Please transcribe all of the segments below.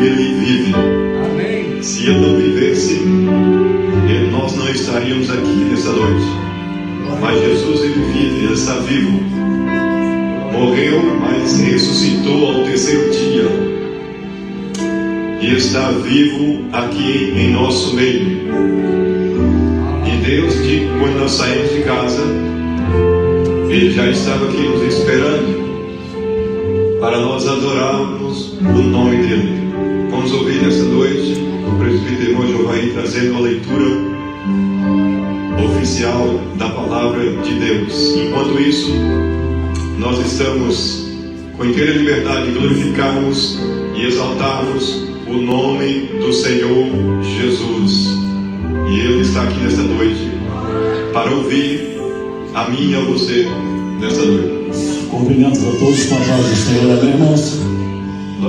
Ele vive. Amém. Se Ele não vivesse, nós não estaríamos aqui nessa noite. Mas Jesus, Ele vive, Ele está vivo. Morreu, mas ressuscitou ao terceiro dia. E está vivo aqui em nosso meio. E Deus, quando nós saímos de casa, Ele já estava aqui nos esperando para nós adorarmos o nome dEle. Vamos ouvir nessa noite o presbítero irmão Jovaí trazendo a leitura oficial da palavra de Deus. Enquanto isso, nós estamos com inteira liberdade de glorificarmos e exaltarmos o nome do Senhor Jesus. E Ele está aqui nesta noite para ouvir a mim e a você nesta noite. Cumprimentos a todos com a paz do Senhor, amém, irmãos?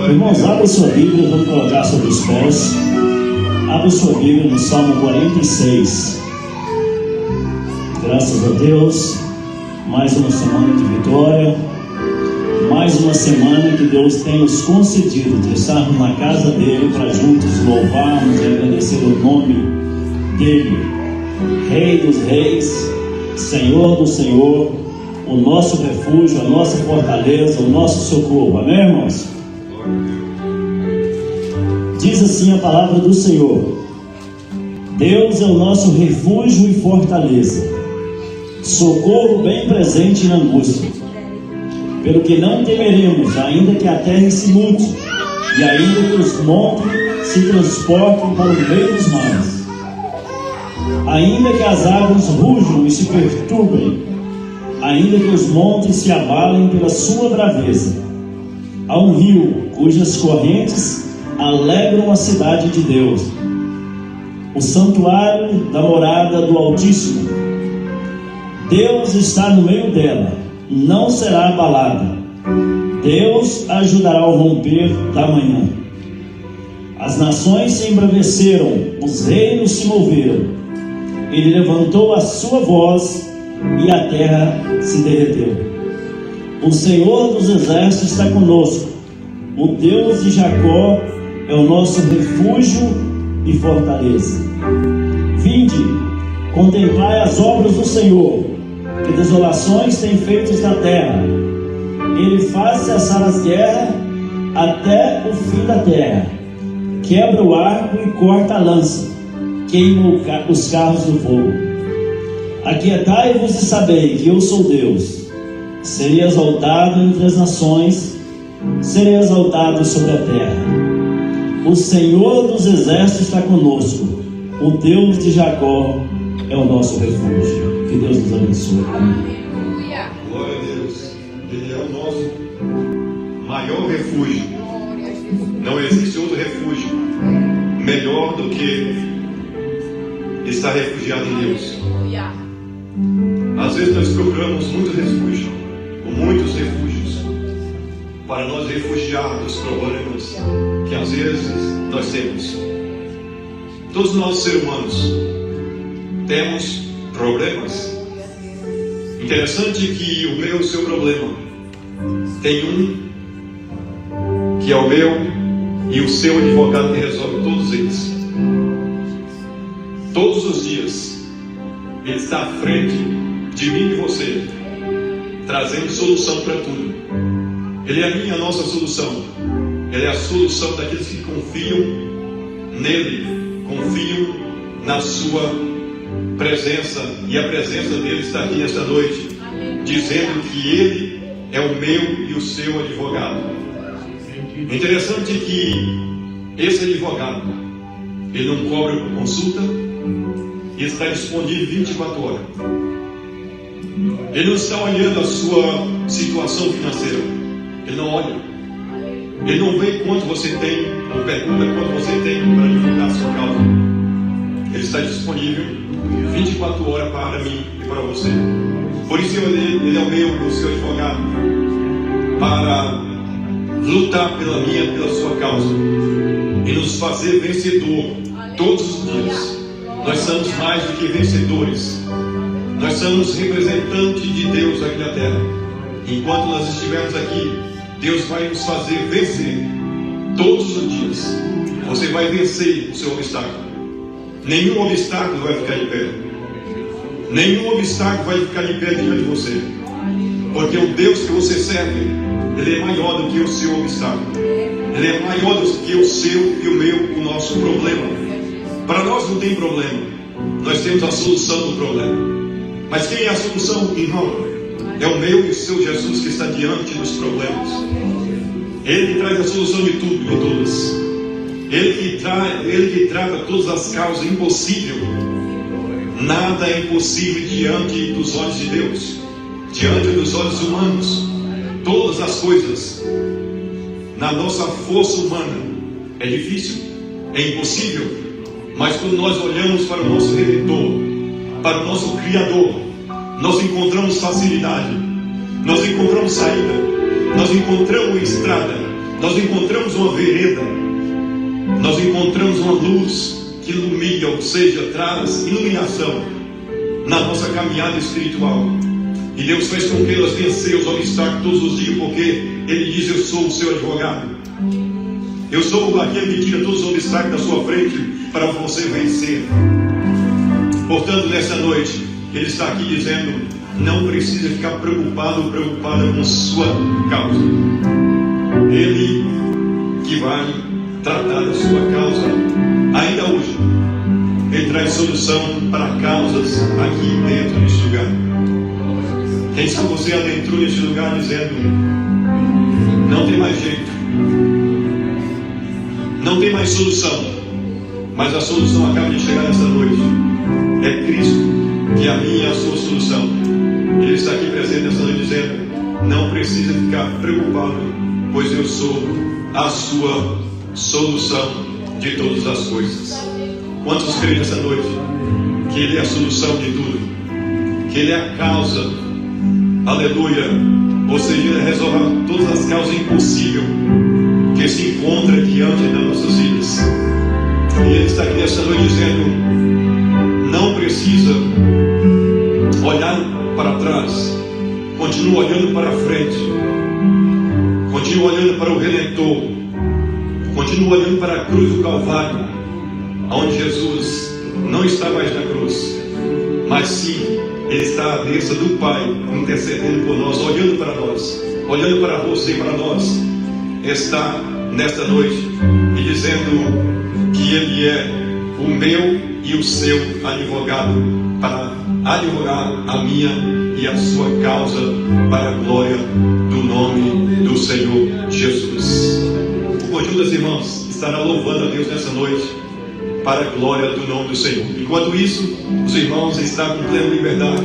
Irmãos, abra sua Bíblia, vamos colocar sobre os pés. Abra sua Bíblia no Salmo 46. Graças a Deus, mais uma semana de vitória, mais uma semana que Deus tem nos concedido de estarmos na casa dEle para juntos louvarmos e agradecer o nome dEle, Rei dos Reis, Senhor do Senhor, o nosso refúgio, a nossa fortaleza, o nosso socorro, amém, irmãos? Diz assim a palavra do Senhor: Deus é o nosso refúgio e fortaleza, socorro bem presente na angústia. Pelo que não temeremos, ainda que a terra se mude, e ainda que os montes se transportem para o meio dos mares, ainda que as águas rujam e se perturbem, ainda que os montes se abalem pela sua braveza. Há um rio cujas correntes alegram a cidade de Deus, o santuário da morada do Altíssimo. Deus está no meio dela, não será abalada. Deus a ajudará ao romper da manhã. As nações se embraveceram, os reinos se moveram. Ele levantou a sua voz e a terra se derreteu. O Senhor dos exércitos está conosco. O Deus de Jacó é o nosso refúgio e fortaleza. Vinde, contemplai as obras do Senhor, que desolações tem feitas na terra. Ele faz cessar as guerras até o fim da terra. Quebra o arco e corta a lança. Queima os carros do fogo. Aquietai-vos e sabei que eu sou Deus. Serei exaltado entre as nações, serei exaltado sobre a terra. O Senhor dos exércitos está conosco. O Deus de Jacó é o nosso refúgio. Que Deus nos abençoe. Amém. Glória a Deus. Ele é o nosso maior refúgio. Não existe outro refúgio melhor do que estar refugiado em Deus. Às vezes nós procuramos muito refúgio, ou muitos refúgios, para nós refugiar dos problemas que às vezes nós temos. Todos nós, seres humanos, temos problemas. Interessante que o meu e o seu problema tem um que é o meu e o seu advogado que resolve todos eles. Todos os dias Ele está à frente de mim e de você, trazendo solução para tudo. Ele é a minha e a nossa solução. Ele é a solução daqueles que confiam nele, confiam na sua presença. E a presença dele está aqui nesta noite, dizendo que ele é o meu e o seu advogado. É interessante que esse advogado, ele não cobra por consulta e está disponível 24 horas. Ele não está olhando a sua situação financeira. Ele não olha. Ele não vê quanto você tem, ou pergunta quanto você tem para divulgar a sua causa. Ele está disponível 24 horas para mim e para você. Por isso ele é o meu e o seu advogado, para lutar pela minha e pela sua causa e nos fazer vencedor todos os dias. Nós somos mais do que vencedores. Nós somos representantes de Deus aqui na terra. Enquanto nós estivermos aqui, Deus vai nos fazer vencer Todos os dias você vai vencer o seu obstáculo. Nenhum obstáculo vai ficar de pé. Nenhum obstáculo vai ficar de pé diante de você. Porque o Deus que você serve, Ele é maior do que o seu obstáculo. Ele é maior do que o seu e o meu, o nosso problema. Para nós não tem problema. Nós temos a solução do problema. Mas quem é a solução, irmão? É o meu e o seu Jesus que está diante dos problemas. Ele que traz a solução de tudo, de todas. Ele que trata todas as causas impossíveis. Nada é impossível diante dos olhos de Deus, diante dos olhos humanos. Todas as coisas, na nossa força humana, é difícil, é impossível. Mas quando nós olhamos para o nosso Redentor, para o nosso Criador, nós encontramos facilidade, nós encontramos saída, nós encontramos estrada, nós encontramos uma vereda, nós encontramos uma luz que ilumina, ou seja, traz iluminação na nossa caminhada espiritual. E Deus faz com que elas vençam os obstáculos todos os dias, porque Ele diz: eu sou o seu advogado. Eu sou aquele que tira todos os obstáculos da sua frente para você vencer. Portanto, nessa noite, Ele está aqui dizendo: não precisa ficar preocupado ou preocupada com sua causa. Ele que vai tratar da sua causa ainda hoje. Ele traz solução para causas aqui dentro deste lugar. Quem sabe você adentrou neste lugar dizendo: não tem mais jeito, não tem mais solução, mas a solução acaba de chegar nessa noite. É Cristo que é a minha e a sua solução. Ele está aqui presente nessa noite dizendo: não precisa ficar preocupado, pois eu sou a sua solução de todas as coisas. Quantos creem nessa noite que Ele é a solução de tudo, que Ele é a causa, aleluia, ou seja, Ele resolve todas as causas impossíveis que se encontram diante das nossas vidas. E Ele está aqui nessa noite dizendo: não precisa olhar para trás, continua olhando para frente, continua olhando para o Redentor, continua olhando para a cruz do Calvário, onde Jesus não está mais na cruz, mas sim, Ele está à destra do Pai, intercedendo por nós, olhando para nós, olhando para você e para nós. Está nesta noite e dizendo que Ele é o meu e o seu advogado, para advogar a minha e a sua causa, para a glória do nome do Senhor Jesus. O conjunto das irmãs estará louvando a Deus nessa noite, para a glória do nome do Senhor. Enquanto isso, os irmãos estão com plena liberdade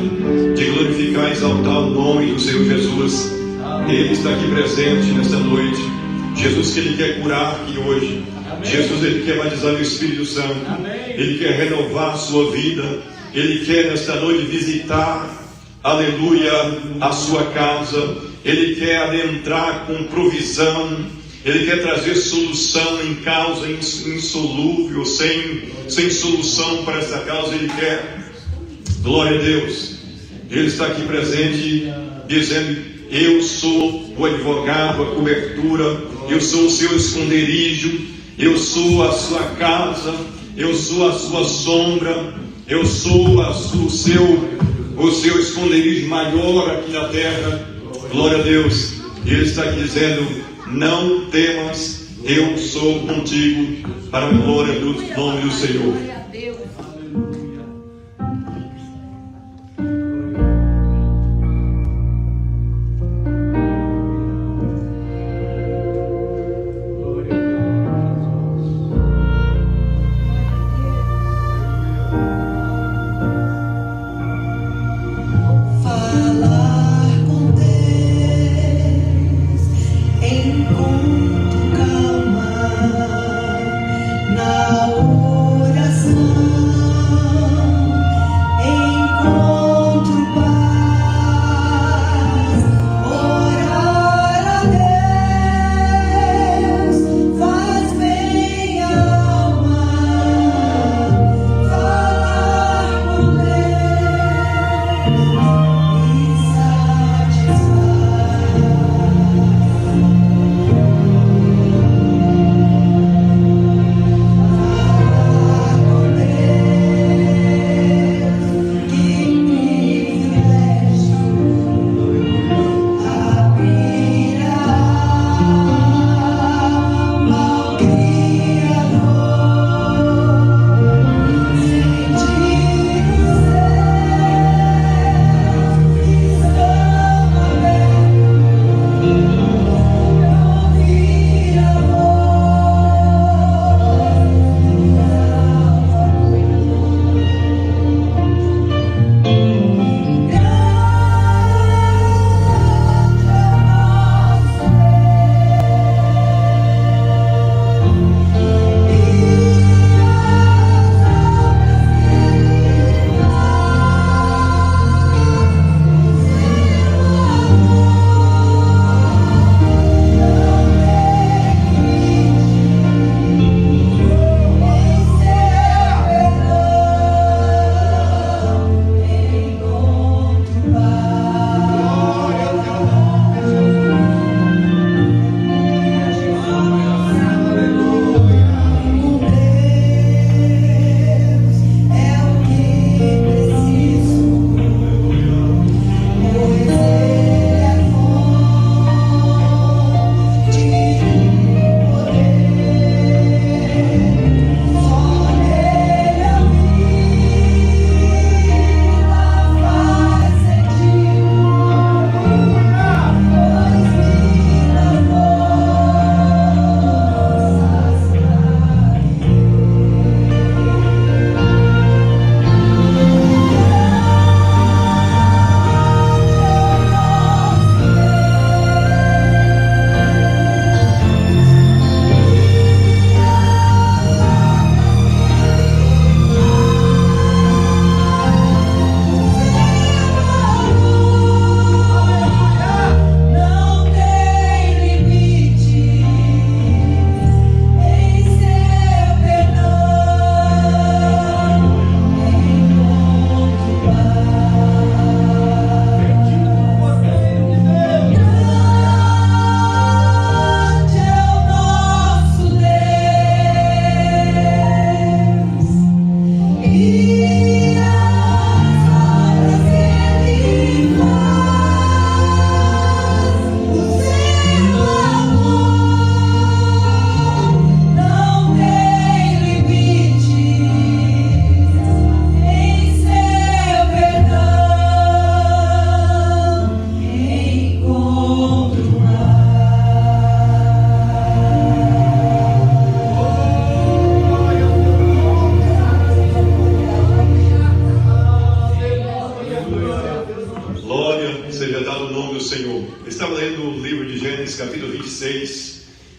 de glorificar e exaltar o nome do Senhor Jesus. Ele está aqui presente nesta noite. Jesus que Ele quer curar aqui hoje. Jesus, Ele quer batizar o Espírito Santo. Ele quer renovar a sua vida. Ele quer nesta noite visitar, aleluia, a sua casa. Ele quer adentrar com provisão. Ele quer trazer solução em causa insolúvel, sem solução para essa causa. Ele quer, glória a Deus. Ele está aqui presente, dizendo: eu sou o advogado, a cobertura, eu sou o seu esconderijo, eu sou a sua casa, eu sou a sua sombra, eu sou o seu esconderijo maior aqui na terra. Glória a Deus. Ele está aqui dizendo: não temas, eu sou contigo, para a glória do nome do Senhor. Coração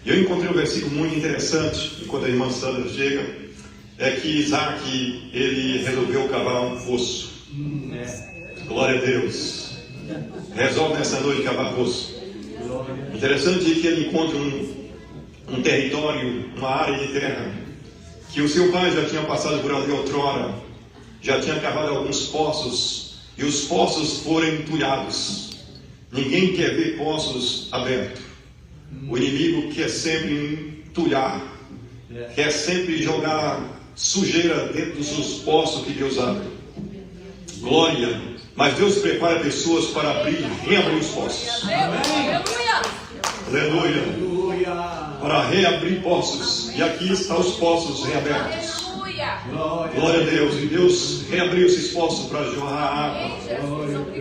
Eu encontrei um versículo muito interessante, enquanto a irmã Sandra chega, é que Isaac, ele resolveu cavar um poço. Glória a Deus. Resolve nessa noite cavar poço. Interessante é que ele encontra um território, uma área de terra, que o seu pai já tinha passado por ali outrora, já tinha cavado alguns poços, e os poços foram entulhados. Ninguém quer ver poços abertos. O inimigo quer sempre entulhar, quer sempre jogar sujeira dentro dos poços que Deus abre. Glória! Mas Deus prepara pessoas para abrir e reabrir os poços. Aleluia! Para reabrir poços. E aqui estão os poços reabertos. Glória a Deus. E Deus reabriu esses poços para jorrar água.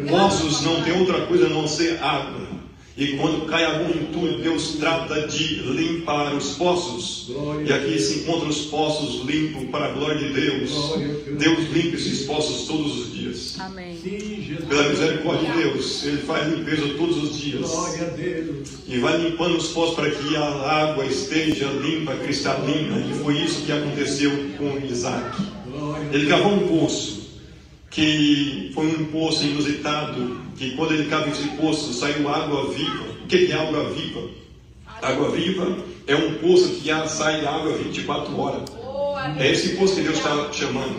Poços não tem outra coisa a não ser água. E quando cai algum entulho, Deus trata de limpar os poços. E aqui se encontram os poços limpos para a glória de Deus. Deus limpa esses poços todos os dias. Amém. Pela misericórdia de Deus, Ele faz limpeza todos os dias. E vai limpando os poços para que a água esteja limpa, cristalina. E foi isso que aconteceu com Isaac. Ele cavou um poço, que foi um poço inusitado, que quando ele cava esse poço, saiu água viva. O que é água viva? Água viva é um poço que sai água 24 horas. É esse poço que Deus está chamando.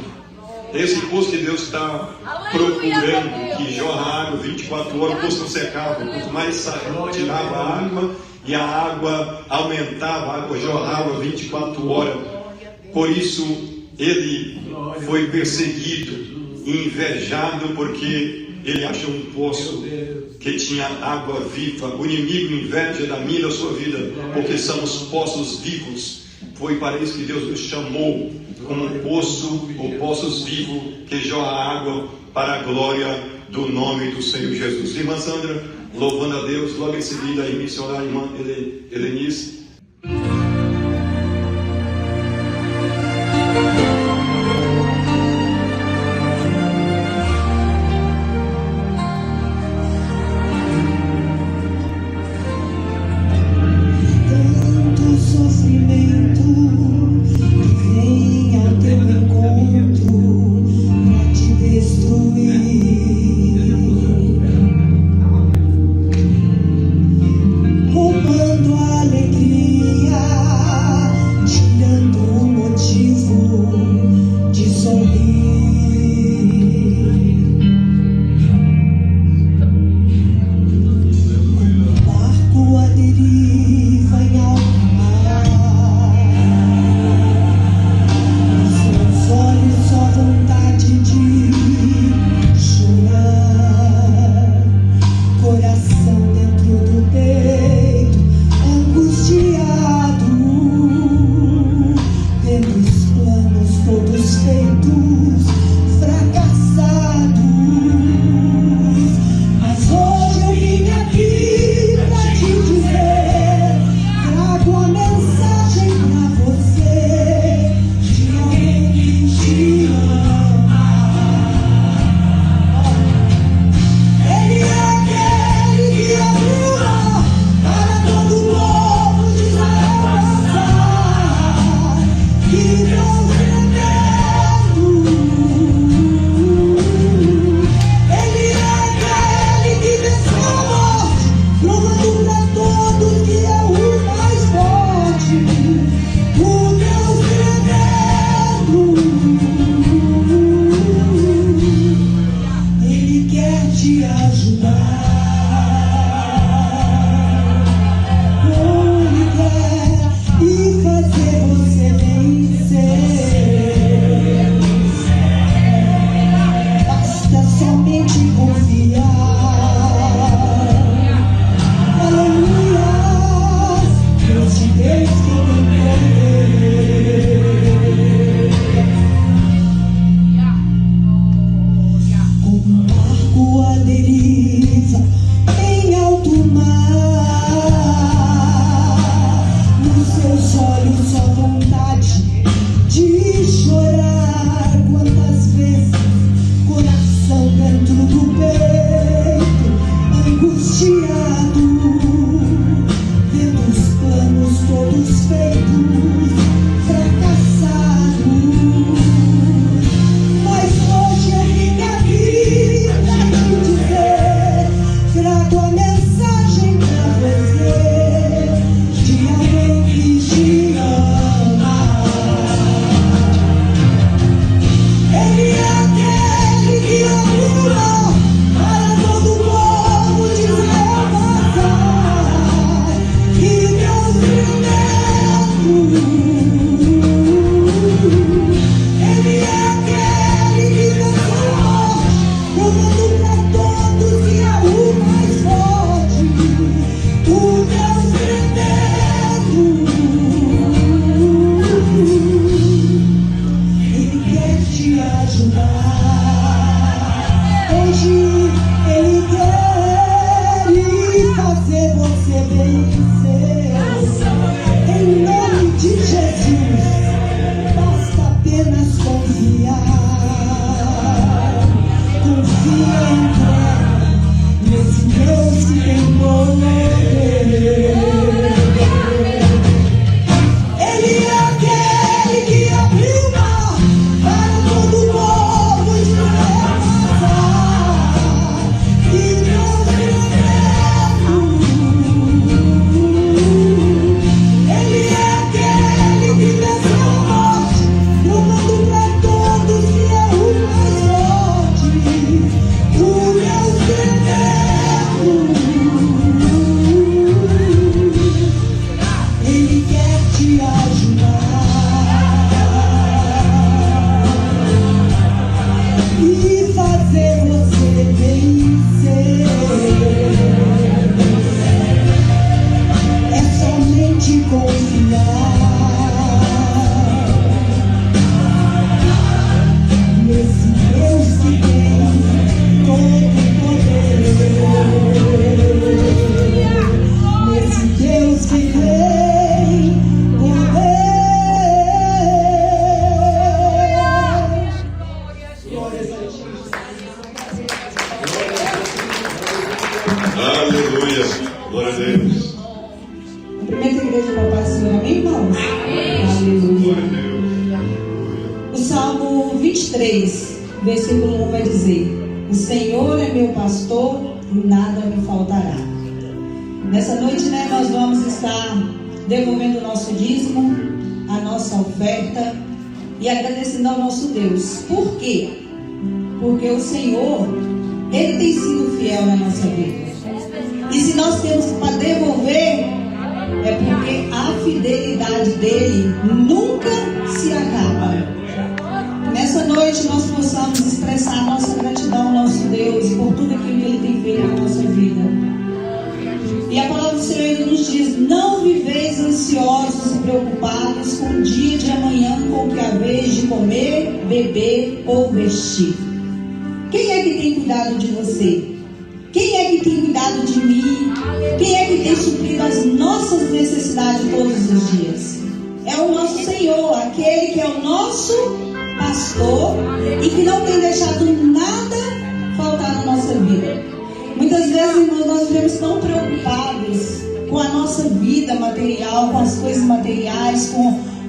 É esse poço que Deus está procurando, que jorra água 24 horas. O poço não secava. Quanto mais tirava a água, e a água aumentava, a água jorrava 24 horas. Por isso, ele foi perseguido e invejado, porque ele achou um poço que tinha água viva. O inimigo inveja da minha e da sua vida, porque somos poços vivos. Foi para isso que Deus nos chamou, como um poço, ou poços vivos, que jorra água para a glória do nome do Senhor Jesus. Irmã Sandra, louvando a Deus, logo em seguida a missionária irmã Helenice. E fazer você vencer. apenas confiar. Confia e entrega nesse Deus que tem poder. Ele é aquele que abriu o mar para todo o povo de passar. E Deus prometeu. Ele é aquele que venceu a morte, provando para todos que é o mais forte. O Deus tremendo. Ele quer te ajudar e fazer você vencer. É somente confiar nesse Deus que tem todo o poder. Nesse Deus que tem poder. Aleluia. Glória a Deus. Cumprimento a igreja da paz do Senhor, amém, irmãos? Aleluia. Glória a Deus. O Salmo 23, versículo 1 vai dizer: o Senhor é meu pastor e nada me faltará. Nessa noite, nós vamos estar devolvendo o nosso dízimo, a nossa oferta e agradecendo ao nosso Deus. Por quê? Porque o Senhor, Ele tem sido fiel na nossa vida. E se nós temos para devolver, é porque a fidelidade dele nunca se acaba. Nessa noite nós possamos expressar a nossa gratidão ao nosso Deus por tudo aquilo que Ele tem feito na nossa vida. E a palavra do Senhor ainda nos diz: não viveis ansiosos e preocupados com o dia de amanhã, com o que haveis de comer, beber ou vestir. Quem é que tem cuidado de você? Quem é que tem cuidado de mim? Quem é que tem suprido as nossas necessidades todos os dias? É o nosso Senhor, aquele que é o nosso pastor e que não tem deixado nada faltar na nossa vida. Muitas vezes, irmãos, nós vivemos tão preocupados com a nossa vida material, com as coisas materiais,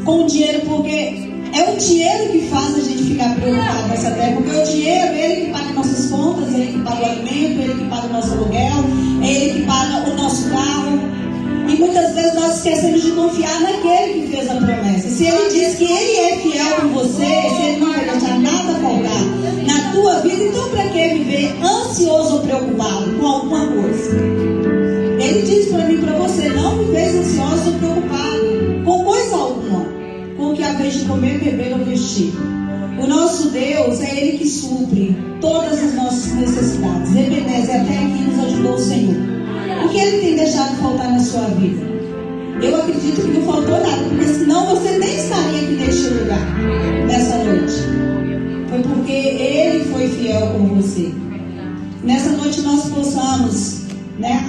com o dinheiro, porque é o dinheiro que faz a gente ficar preocupado nessa terra. Porque o dinheiro, ele que paga nossas contas, ele que paga o alimento, ele que paga o nosso aluguel, ele que paga o nosso carro. E muitas vezes nós esquecemos de confiar naquele que fez a promessa. Se ele diz que ele é fiel com você, se ele não vai deixar nada faltar na tua vida, então para que viver ansioso ou preocupado com alguma coisa? Ele diz para mim e para você: não viveis ansioso ou preocupado com coisa alguma, com o que haveis de comer, beber ou vestir. O nosso Deus é Ele que supre todas as nossas necessidades. Ebenezer, até aqui nos ajudou o Senhor. O que Ele tem deixado faltar na sua vida? Eu acredito que não faltou nada, porque senão você nem estaria aqui neste lugar nessa noite. Foi porque Ele foi fiel com você. Nessa noite nós possamos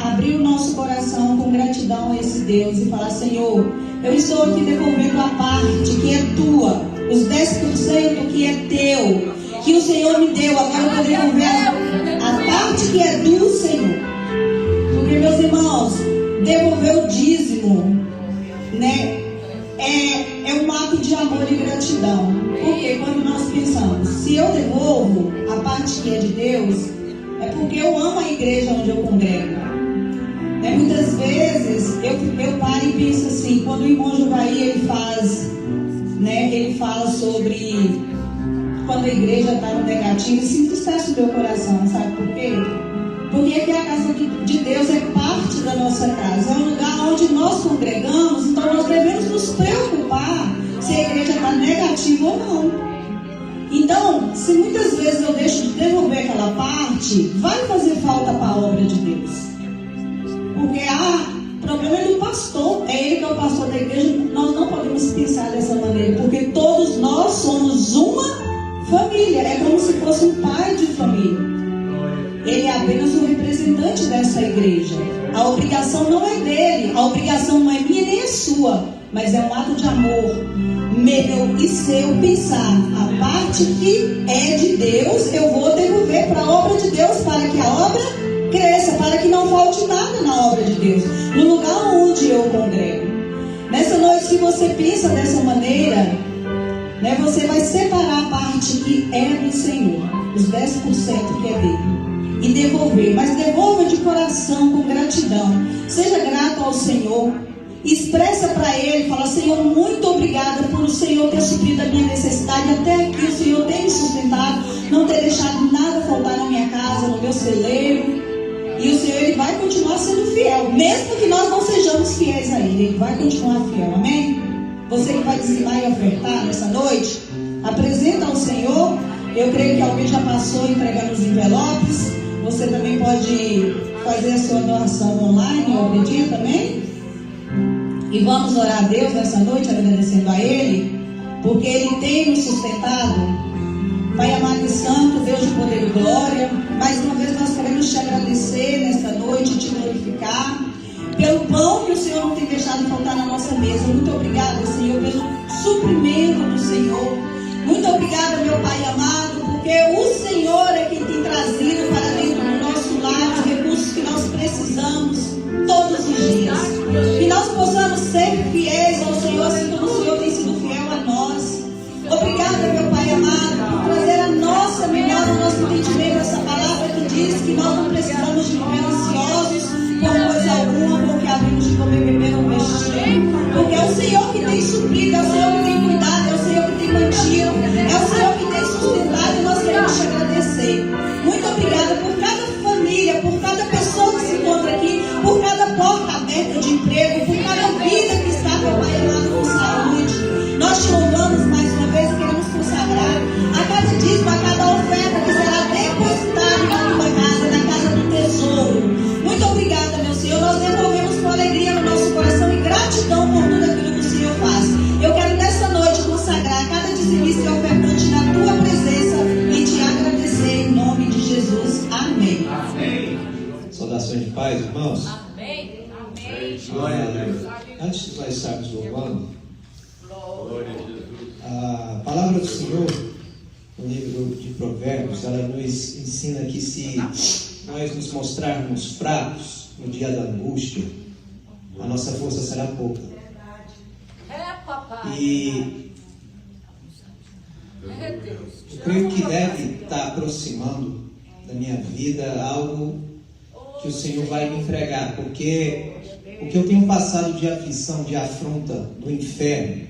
abrir o nosso coração com gratidão a esse Deus e falar: Senhor, eu estou aqui devolvendo a parte que é tua, os 10% que é teu, que o Senhor me deu. Agora eu vou devolver a parte que é do Senhor. Porque, meus irmãos, devolver o dízimo, é um ato de amor e gratidão. Porque quando nós pensamos, se eu devolvo a parte que é de Deus, é porque eu amo a igreja onde eu congrego. Muitas vezes eu paro e penso assim, quando o irmão Juvaí ele fala sobre quando a igreja está no negativo, isso entristece o meu coração, sabe por quê? Porque aqui a casa de Deus é parte da nossa casa, é um lugar onde nós congregamos, então nós devemos nos preocupar se a igreja está negativa ou não. Então, se muitas vezes eu deixo de devolver aquela parte, vai fazer falta para a obra de Deus. Porque o problema é do pastor, é ele que é o pastor da igreja. Nós não podemos pensar dessa maneira, porque todos nós somos uma família, é como se fosse um pai de família. Ele é a apenas o representante dessa igreja. A obrigação não é dele, a obrigação não é minha nem é sua, mas é um ato de amor meu e seu pensar. A parte que é de Deus, eu vou devolver para a obra de Deus, para que a obra cresça, para que não falte nada na obra de Deus, no lugar onde eu congrego. Nessa noite, se você pensa dessa maneira, né, você vai separar a parte que é do Senhor, os 10% que é dele, e devolver. Mas devolva de coração, com gratidão. Seja grato ao Senhor. Expressa para Ele, fala: Senhor, muito obrigada por o Senhor ter suprido a minha necessidade. Até aqui o Senhor tem me sustentado, não ter deixado nada faltar na minha casa, no meu celeiro. E o Senhor, Ele vai continuar sendo fiel, mesmo que nós não sejamos fiéis a Ele, Ele vai continuar fiel, amém? Você que vai dizimar e ofertar nessa noite, apresenta ao Senhor. Eu creio que alguém já passou entregando os envelopes. Você também pode fazer a sua doação online, eu acredito, amém? E vamos orar a Deus nessa noite, agradecendo a Ele, porque Ele tem nos sustentado. Pai amado e santo, Deus de poder e glória, mais uma vez nós queremos te agradecer nesta noite, te glorificar pelo pão que o Senhor não tem deixado faltar na nossa mesa. Muito obrigada, Senhor, pelo suprimento do Senhor. Muito obrigada, meu Pai amado, porque o Senhor é quem tem trazido para dentro do nosso lar os recursos que nós precisamos todos os dias. Que nós possamos ser fiéis ao Senhor, assim como o Senhor tem sido fiel a nós. Obrigada, meu Pai amado, por trazer a nossa memória, o nosso entendimento, essa palavra que diz que nós não precisamos de viver ansiosos por coisa alguma, porque abrimos de comer, beber ou vestir. Porque é o Senhor que tem suprido, é o Senhor que tem cuidado, é o Senhor que tem mantido, é o Senhor que tem sustentado, e nós queremos te agradecer. Muito obrigada por cada família, por cada pessoa que se encontra aqui, por cada porta aberta de emprego, por cada vida que está, meu Pai amado, com saúde. Nós te louvamos mais uma vez e queremos consagrar a cada dízimo, a cada oferta que será depositada na tua casa, na casa do tesouro. Muito obrigada, meu Senhor. Nós devolvemos com alegria no nosso coração e gratidão por tudo aquilo que o Senhor faz. Eu quero nessa noite consagrar cada dizimista e ofertante na tua presença e te agradecer em nome de Jesus. Amém. Amém. Saudações de paz, irmãos. Amém. Amém. Glória a Deus. Antes de nós estarmos louvando, a palavra do Senhor, no livro de Provérbios, ela nos ensina que se nós nos mostrarmos fracos no dia da angústia, a nossa força será pouca. E eu creio que deve estar aproximando da minha vida algo que o Senhor vai me entregar, porque o que eu tenho passado de aflição, de afronta do inferno,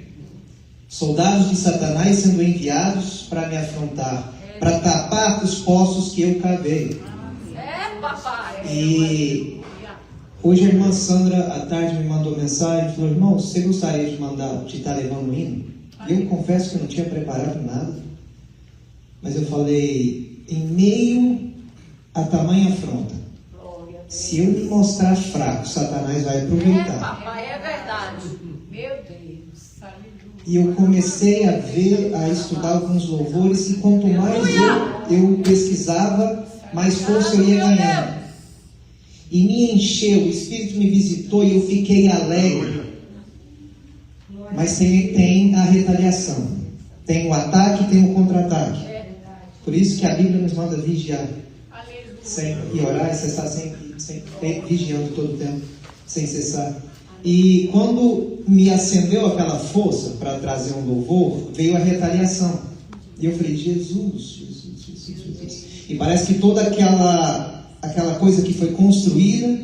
soldados de Satanás sendo enviados para me afrontar, para tapar os poços que eu cavei. E hoje a irmã Sandra, à tarde, me mandou mensagem e falou: irmão, você gostaria de estar levando um hino? E eu confesso que eu não tinha preparado nada, mas eu falei: em meio a tamanha afronta, se eu me mostrar fraco, Satanás vai aproveitar. É verdade. Meu Deus. E eu comecei a ver, a estudar alguns louvores, e quanto mais eu pesquisava, mais força eu ia ganhando. E me encheu, o Espírito me visitou e eu fiquei alegre. Mas tem a retaliação, tem o ataque e tem o contra-ataque. Por isso que a Bíblia nos manda vigiar e orar e cessar sempre vigiando todo o tempo, sem cessar. E quando me acendeu aquela força para trazer um louvor, veio a retaliação. E eu falei: Jesus. E parece que toda aquela coisa que foi construída,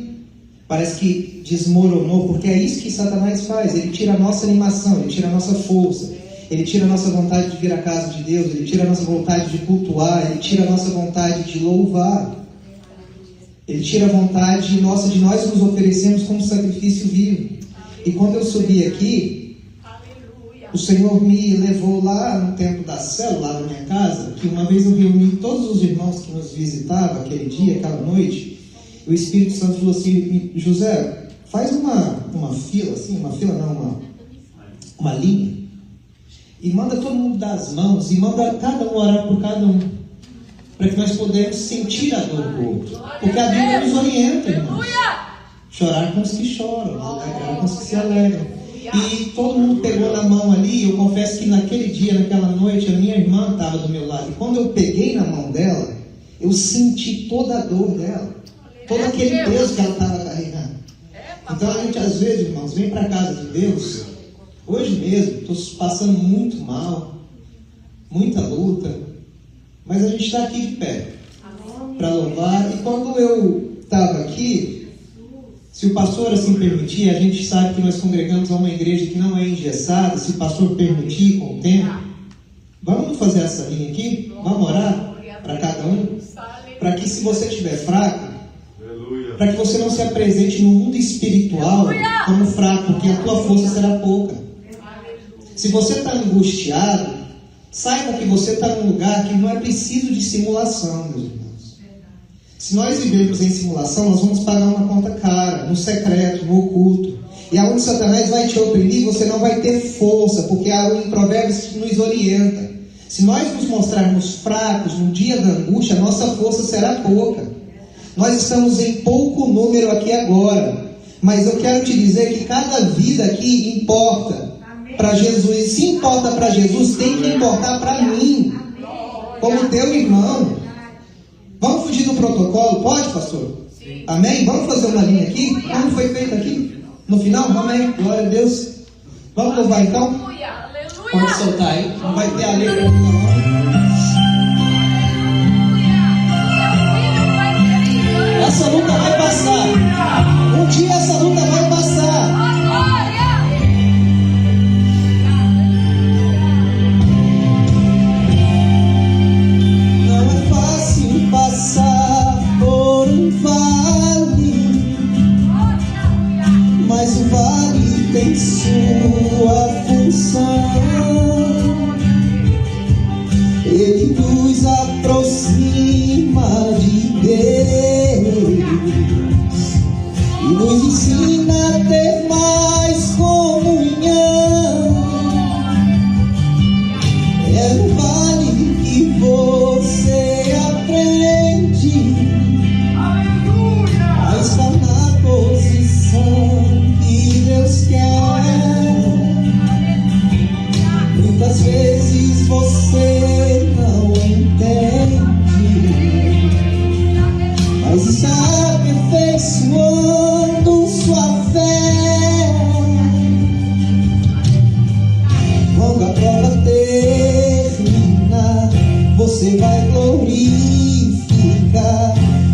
parece que desmoronou, porque é isso que Satanás faz. Ele tira a nossa animação, ele tira a nossa força, ele tira a nossa vontade de vir à casa de Deus, ele tira a nossa vontade de cultuar, ele tira a nossa vontade de louvar. Ele tira a vontade nossa de nós nos oferecermos como sacrifício vivo. E quando eu subi aqui, o Senhor me levou lá no tempo da célula, lá na minha casa, que uma vez eu reuni todos os irmãos que nos visitavam aquele dia, aquela noite. O Espírito Santo falou assim: José, faz uma fila, assim, uma linha, e manda todo mundo dar as mãos, e manda cada um orar por cada um. para que nós podemos sentir a dor do outro. Porque a Bíblia nos orienta, irmãos. Chorar com os que choram, alegrar com os que se alegram. E todo mundo pegou na mão ali. Eu confesso que naquele dia, naquela noite, a minha irmã estava do meu lado. E quando eu peguei na mão dela, eu senti toda a dor dela, todo aquele peso que ela estava carregando. Então a gente às vezes, irmãos, vem para a casa de Deus. Hoje mesmo, estou passando muito mal, muita luta, mas a gente está aqui de pé para louvar. E quando eu estava aqui, se o pastor assim permitir, a gente sabe que nós congregamos a uma igreja que não é engessada. Se o pastor permitir, com o tempo, vamos fazer essa linha aqui? Vamos orar para cada um? Para que, se você estiver fraco, para que você não se apresente no mundo espiritual como fraco, porque a tua força será pouca. Se você está angustiado, saiba que você está num lugar que não é preciso de simulação, meus irmãos. Se nós vivemos em simulação, nós vamos pagar uma conta cara, no secreto, no oculto. E aonde Satanás vai te oprimir, você não vai ter força, porque em Provérbios nos orienta. Se nós nos mostrarmos fracos no dia da angústia, a nossa força será pouca. Nós estamos em pouco número aqui agora, mas eu quero te dizer que cada vida aqui importa para Jesus. Se importa para Jesus, tem que importar para mim, como teu irmão. Vamos fugir do protocolo? Pode, pastor? Sim. Amém? Vamos fazer uma linha aqui? Como foi feito aqui? No final? Amém? Glória a Deus. Vamos louvar então? Pode soltar aí. Não vai ter a letra aqui não. Essa luta vai passar. Um dia essa luta vai passar. Passar por um vale, mas o vale tem sua função. Ele nos aproxima de Deus e nos ensina a ter mais comunhão. É no vale que você aprende a estar na posição que Deus quer. Muitas vezes você não entende, mas está aperfeiçoando sua fé. Quando a prova terminar, você vai glorificar,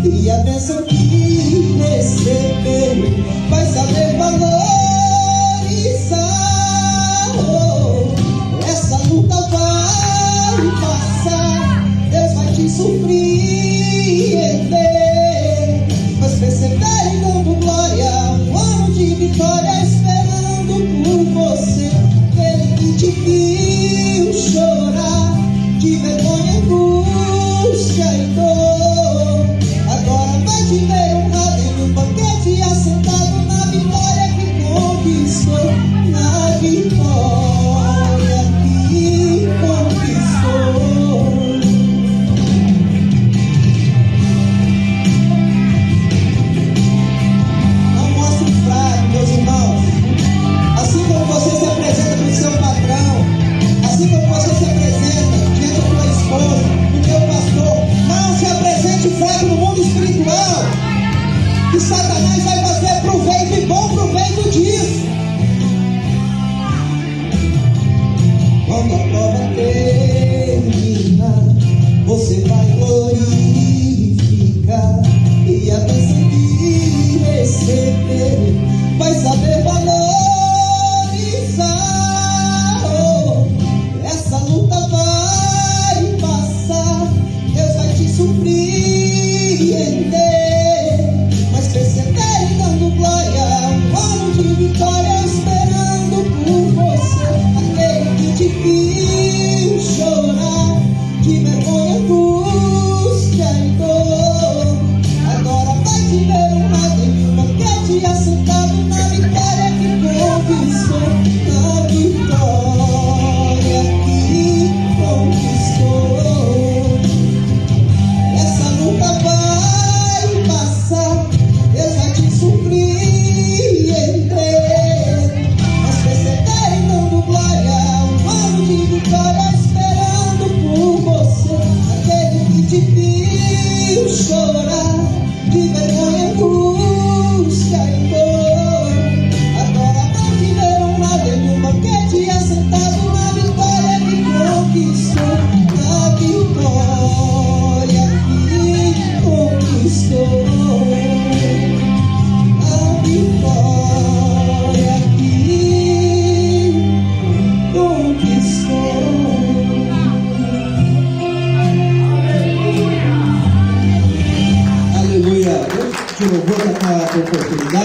e a bênção que recebeu vai saber valorizar. Essa luta vai passar, Deus vai te surpreender, mas persevere dando glória, um ano de vitória esperando por você. Ele que te viu chorar de vergonha, angústia e dor, agora vai te ver honrado em um banquete, assentado na vitória que conquistou, na vitória que conquistou. Não mostre fraco, meus irmãos. Assim como você se apresenta para o seu patrão, assim como você se apresenta diante da tua esposa,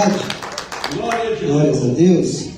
verdade? Glória a Deus. Glórias a Deus.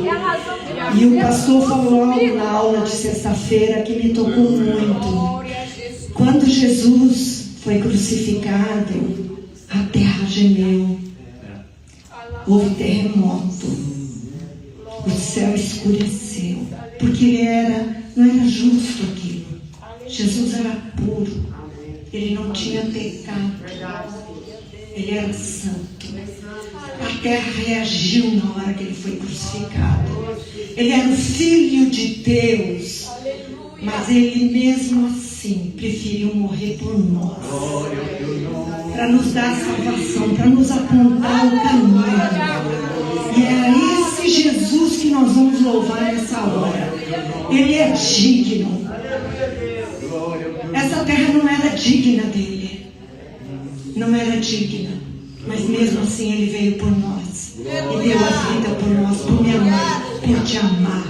É a razão de viver. E o pastor falou algo na aula de sexta-feira que me tocou muito. Quando Jesus foi crucificado, a terra gemeu. Houve terremoto. O céu escureceu. Porque não era justo aquilo. Jesus era puro. Ele não tinha pecado. Ele era santo. A terra reagiu na hora que ele foi crucificado. Ele era o Filho de Deus. Mas ele mesmo assim preferiu morrer por nós. Para nos dar salvação, para nos apontar o caminho. E é esse Jesus que nós vamos louvar nessa hora. Ele é digno. Essa terra não era digna dele. Não era digna. Mas mesmo assim ele veio por nós. E deu a vida por nós, por me amar, por te amar.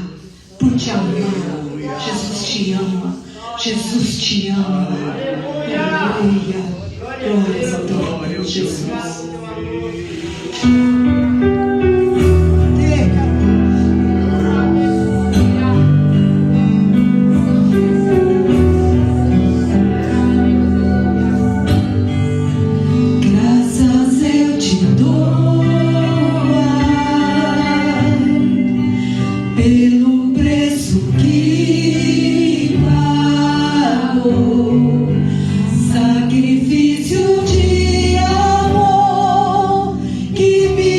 Por te amar. Jesus te ama. Jesus te ama. Aleluia. Glória a Deus, Jesus. Sacrifício de amor que me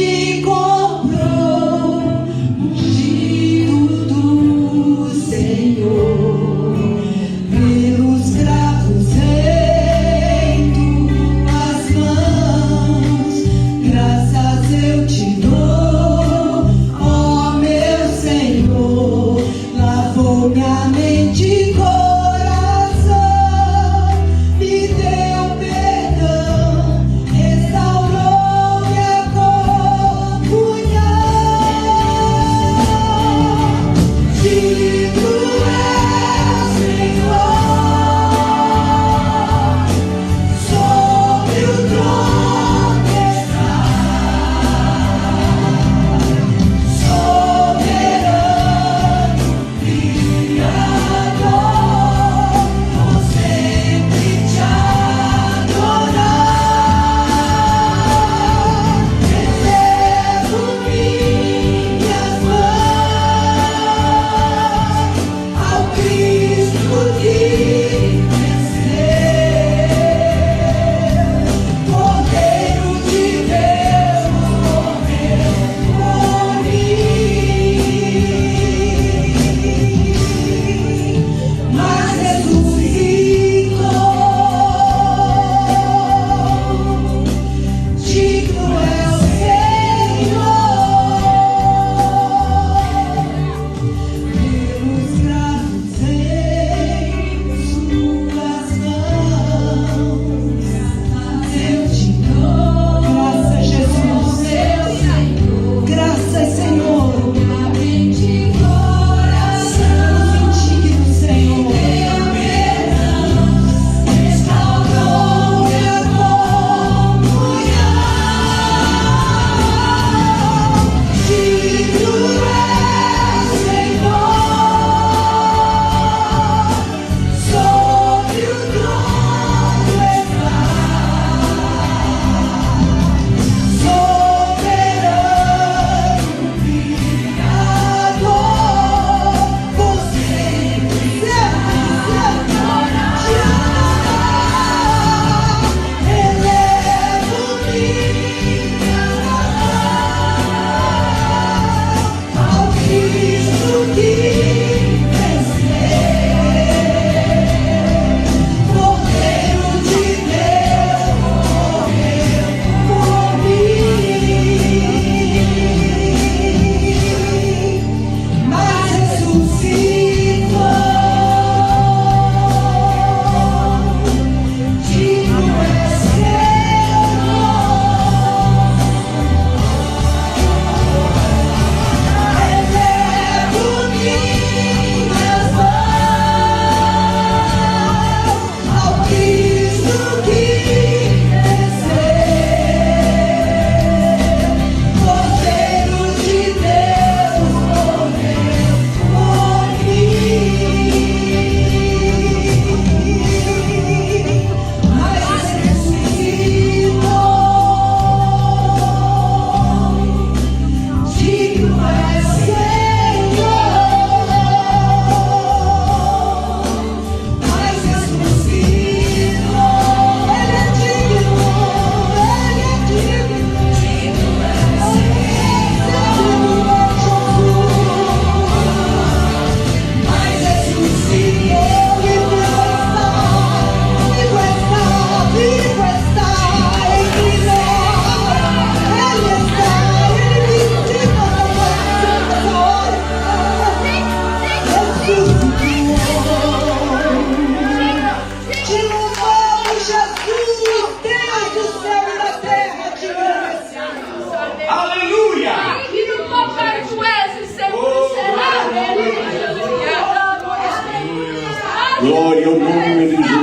Glória ao nome de Jesus.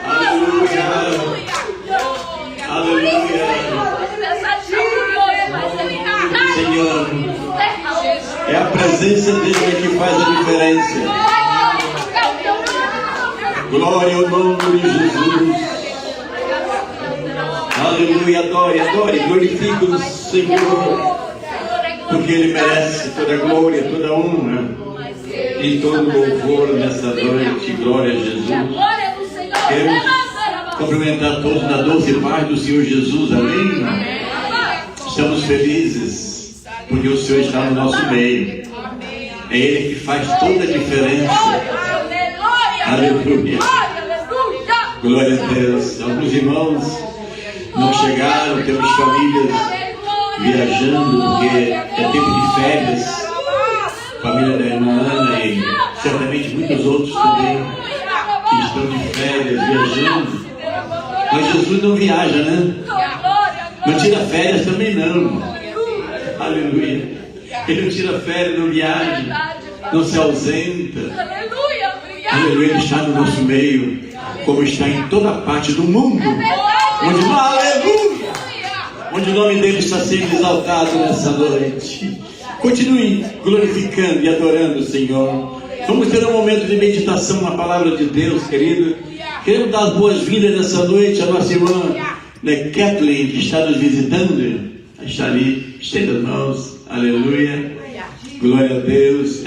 Aleluia. Aleluia. Senhor, é a presença dele que faz a diferença. Glória ao nome de Jesus. Aleluia, adore, adore, glorifique o Senhor, porque Ele merece toda a glória, toda a honra e todo louvor nessa noite. Glória a Jesus. Queremos cumprimentar todos na doce paz do Senhor Jesus, amém? Estamos felizes porque o Senhor está no nosso meio. É Ele que faz toda a diferença. Aleluia. Glória a Deus. Alguns irmãos não chegaram, temos famílias viajando, porque é tempo de férias. Família da irmã Ana e certamente muitos outros também que estão de férias, viajando. Mas Jesus não viaja, né? Não tira férias também não. Aleluia. Ele não tira férias, não viaja, não se ausenta. Aleluia. Ele está no nosso meio, como está em toda parte do mundo. Onde, aleluia! Onde o nome dele está sendo exaltado nessa noite. Continue glorificando e adorando o Senhor. Vamos ter um momento de meditação na palavra de Deus, querido. Queremos dar as boas-vindas nessa noite à nossa irmã Kathleen, que está nos visitando. Está ali, estenda as mãos. Aleluia. Glória a Deus.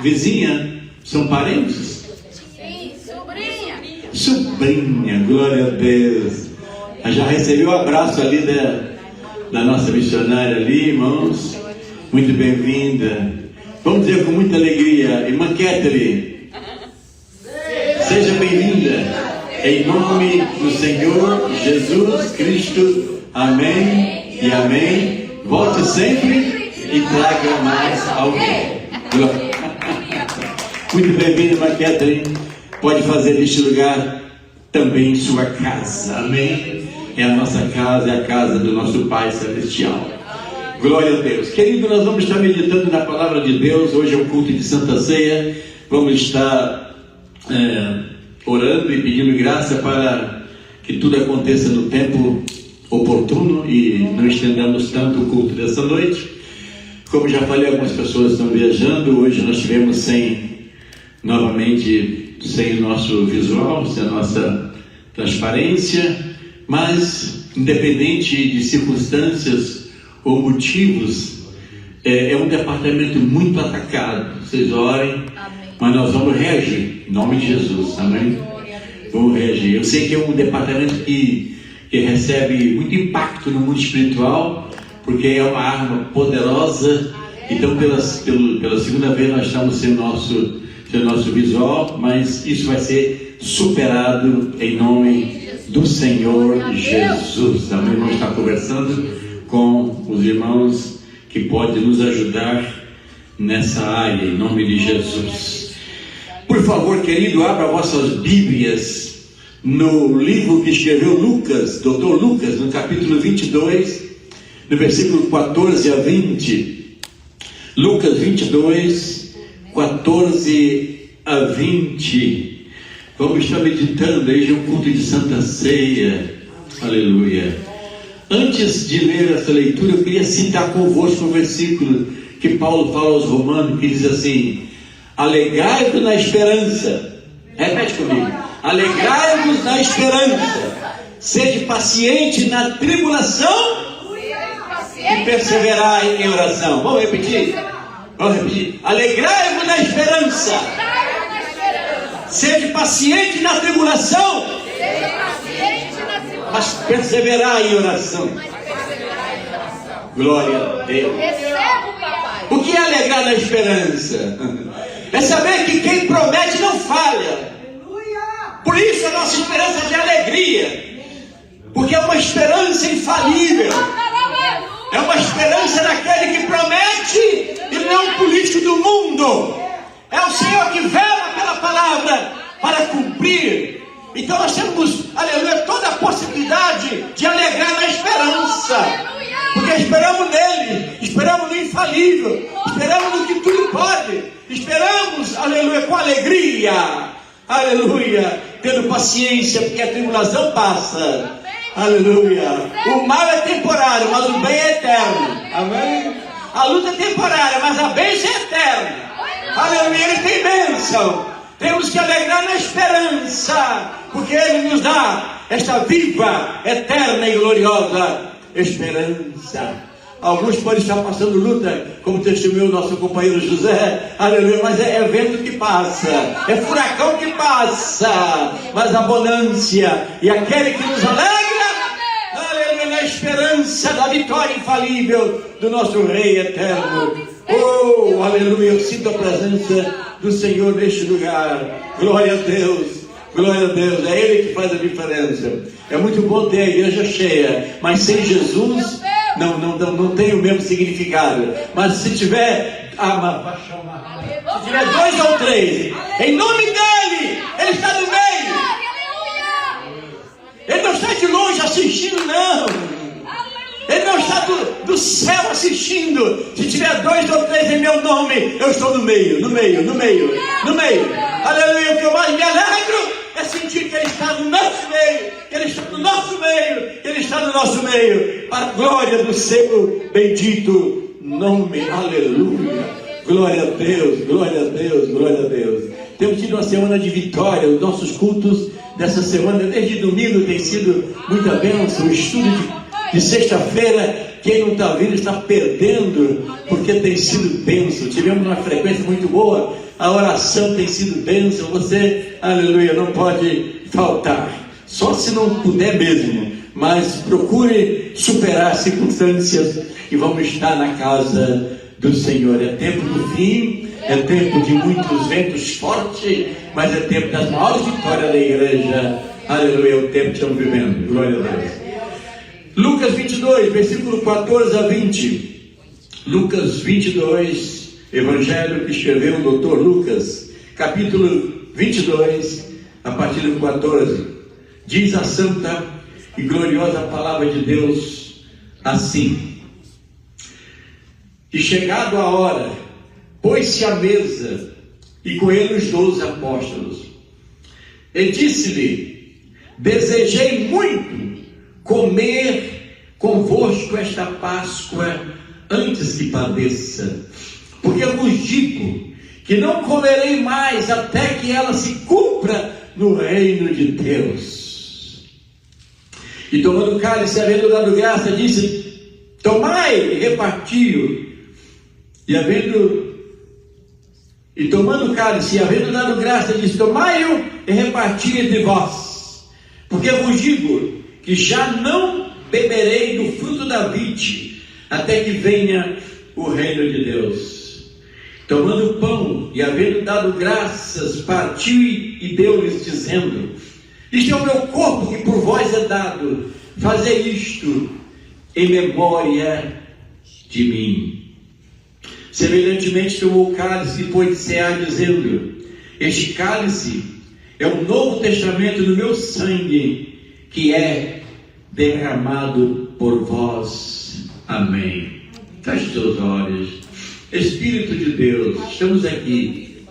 Vizinha, são parentes? Sim, sobrinha. Sobrinha, glória a Deus. Já recebeu o abraço ali da nossa missionária ali, irmãos. Muito bem-vinda. Vamos dizer com muita alegria, irmã Kathleen, seja bem-vinda. Em nome do Senhor Jesus Cristo. Amém e amém. Volte sempre e traga mais alguém. Muito bem-vinda, irmã Kathleen. Pode fazer deste lugar também sua casa. Amém. É a nossa casa, é a casa do nosso Pai Celestial. Glória a Deus. Querido, nós vamos estar meditando na palavra de Deus. Hoje é um culto de Santa Ceia. Vamos estar orando e pedindo graça para que tudo aconteça no tempo oportuno e não estendamos tanto o culto dessa noite. Como já falei, algumas pessoas estão viajando. Hoje nós tivemos novamente sem o nosso visual, sem a nossa transparência, mas independente de circunstâncias ou motivos, é um departamento muito atacado. Vocês orem, mas nós vamos reagir em nome de Jesus, amém? Vamos reagir. Eu sei que é um departamento que recebe muito impacto no mundo espiritual, porque é uma arma poderosa. Então pela segunda vez nós estamos sem o nosso visual, mas isso vai ser superado em nome do Senhor Jesus. Amém? Vamos estar conversando com os irmãos que podem nos ajudar nessa área, em nome de Jesus. Por favor, querido, abra vossas Bíblias no livro que escreveu Lucas, Dr. Lucas, no capítulo 22, no versículo 14 a 20. Lucas 22, 14 a 20. Vamos estar meditando. Hoje é um culto de Santa Ceia. Aleluia. Antes de ler essa leitura, eu queria citar convosco um versículo que Paulo fala aos Romanos, que diz assim: alegrai-vos na esperança. Repete comigo: alegrai-vos na esperança, sede paciente na tribulação e perseverai em oração. Vamos repetir? Vamos repetir. Alegrai-vos na esperança, sede paciente na tribulação, mas perseverai em oração. Glória a Deus. O que é alegrar na esperança? É saber que quem promete não falha. Por isso a nossa esperança é de alegria, porque é uma esperança infalível. É uma esperança daquele que promete e não um político do mundo. É o Senhor que vela pela palavra para cumprir. Então nós temos, aleluia, toda a possibilidade de alegrar na esperança, porque esperamos nele, esperamos no infalível, esperamos no que tudo pode, esperamos, aleluia, com alegria. alegria, aleluia, tendo paciência, porque a tribulação passa, aleluia. O mal é temporário, mas o bem é eterno, amém? A luta é temporária, mas a bênção é eterna, aleluia. Ele tem bênção, temos que alegrar na esperança, porque Ele nos dá esta viva, eterna e gloriosa esperança. Alguns podem estar passando luta, como testemunhou o nosso companheiro José, aleluia, mas é vento que passa, é furacão que passa, mas a bonância e aquele que nos alegra, aleluia, na esperança da vitória infalível do nosso Rei eterno. Oh, aleluia, eu sinto a presença do Senhor neste lugar. Glória a Deus, glória a Deus, é Ele que faz a diferença. É muito bom ter a igreja cheia, mas sem Jesus não tem o mesmo significado. Mas se tiver se tiver 2 ou 3 em nome dele, Ele está no meio. Ele não está de longe assistindo, não. Ele não está do céu assistindo. Se tiver 2 ou 3 em meu nome, eu estou no meio. Aleluia. O que eu mais me alegro é sentir que Ele está no nosso meio, que Ele está no nosso meio, que Ele está no nosso meio, para a glória do seu bendito nome, aleluia. Glória a Deus, glória a Deus, glória a Deus. Temos tido uma semana de vitória. Os nossos cultos dessa semana, desde domingo, tem sido muita bênção. O estudo de sexta-feira, quem não está vindo está perdendo, porque tem sido bênção. Tivemos uma frequência muito boa, a oração tem sido bênção. Você, aleluia, não pode faltar, só se não puder mesmo, mas procure superar as circunstâncias e vamos estar na casa do Senhor. É tempo do fim, é tempo de muitos ventos fortes, mas é tempo das maiores vitórias da igreja, aleluia, é o tempo que estamos vivendo. Glória a Deus. Lucas 22, versículo 14 a 20. Lucas 22, evangelho que escreveu o doutor Lucas, capítulo 22, a partir do 14. Diz a santa e gloriosa palavra de Deus assim: E chegado a hora, pôs-se à mesa, e com ele os 12 apóstolos. E disse-lhe: Desejei muito comer convosco esta Páscoa antes que padeça, porque eu vos digo que não comerei mais até que ela se cumpra no reino de Deus. E tomando o cálice, havendo dado graça, disse: Tomai e reparti-o. E tomando o cálice, e havendo dado graça, disse: Tomai-o e reparti entre vós, porque eu vos digo que já não beberei do fruto da vide, até que venha o reino de Deus. Tomando o pão, e havendo dado graças, partiu e deu-lhes, dizendo: Isto é o meu corpo que por vós é dado, fazei isto em memória de mim. Semelhantemente tomou o cálice e pôs de cear, dizendo: Este cálice é o novo testamento do meu sangue, que é derramado por vós. Amém. Feche seus olhos. Espírito de Deus, estamos aqui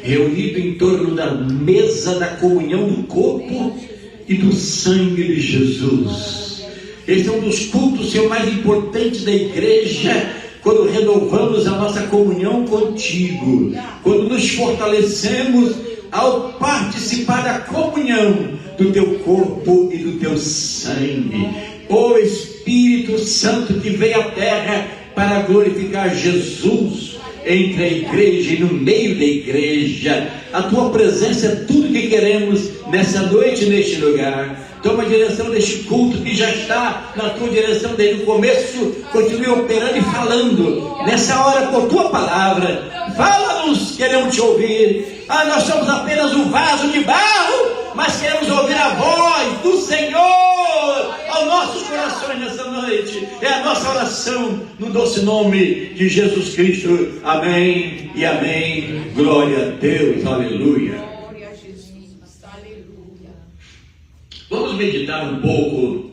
reunidos em torno da mesa da comunhão do corpo e do sangue de Jesus. Esse é um dos cultos, Senhor, mais importantes da igreja, quando renovamos a nossa comunhão contigo, quando nos fortalecemos ao participar da comunhão do teu corpo e do teu sangue. Ó Espírito Santo que veio à terra para glorificar Jesus entre a igreja e no meio da igreja. A tua presença é tudo que queremos nessa noite, neste lugar. Toma a direção deste culto que já está na tua direção desde o começo. Continue operando e falando nessa hora por tua palavra. Fala-nos, queremos te ouvir. Nós somos apenas um vaso de barro, mas queremos ouvir a voz do Senhor aos nossos corações nessa noite. É a nossa oração no doce nome de Jesus Cristo. Amém e amém. Glória a Deus. Aleluia. Vamos meditar um pouco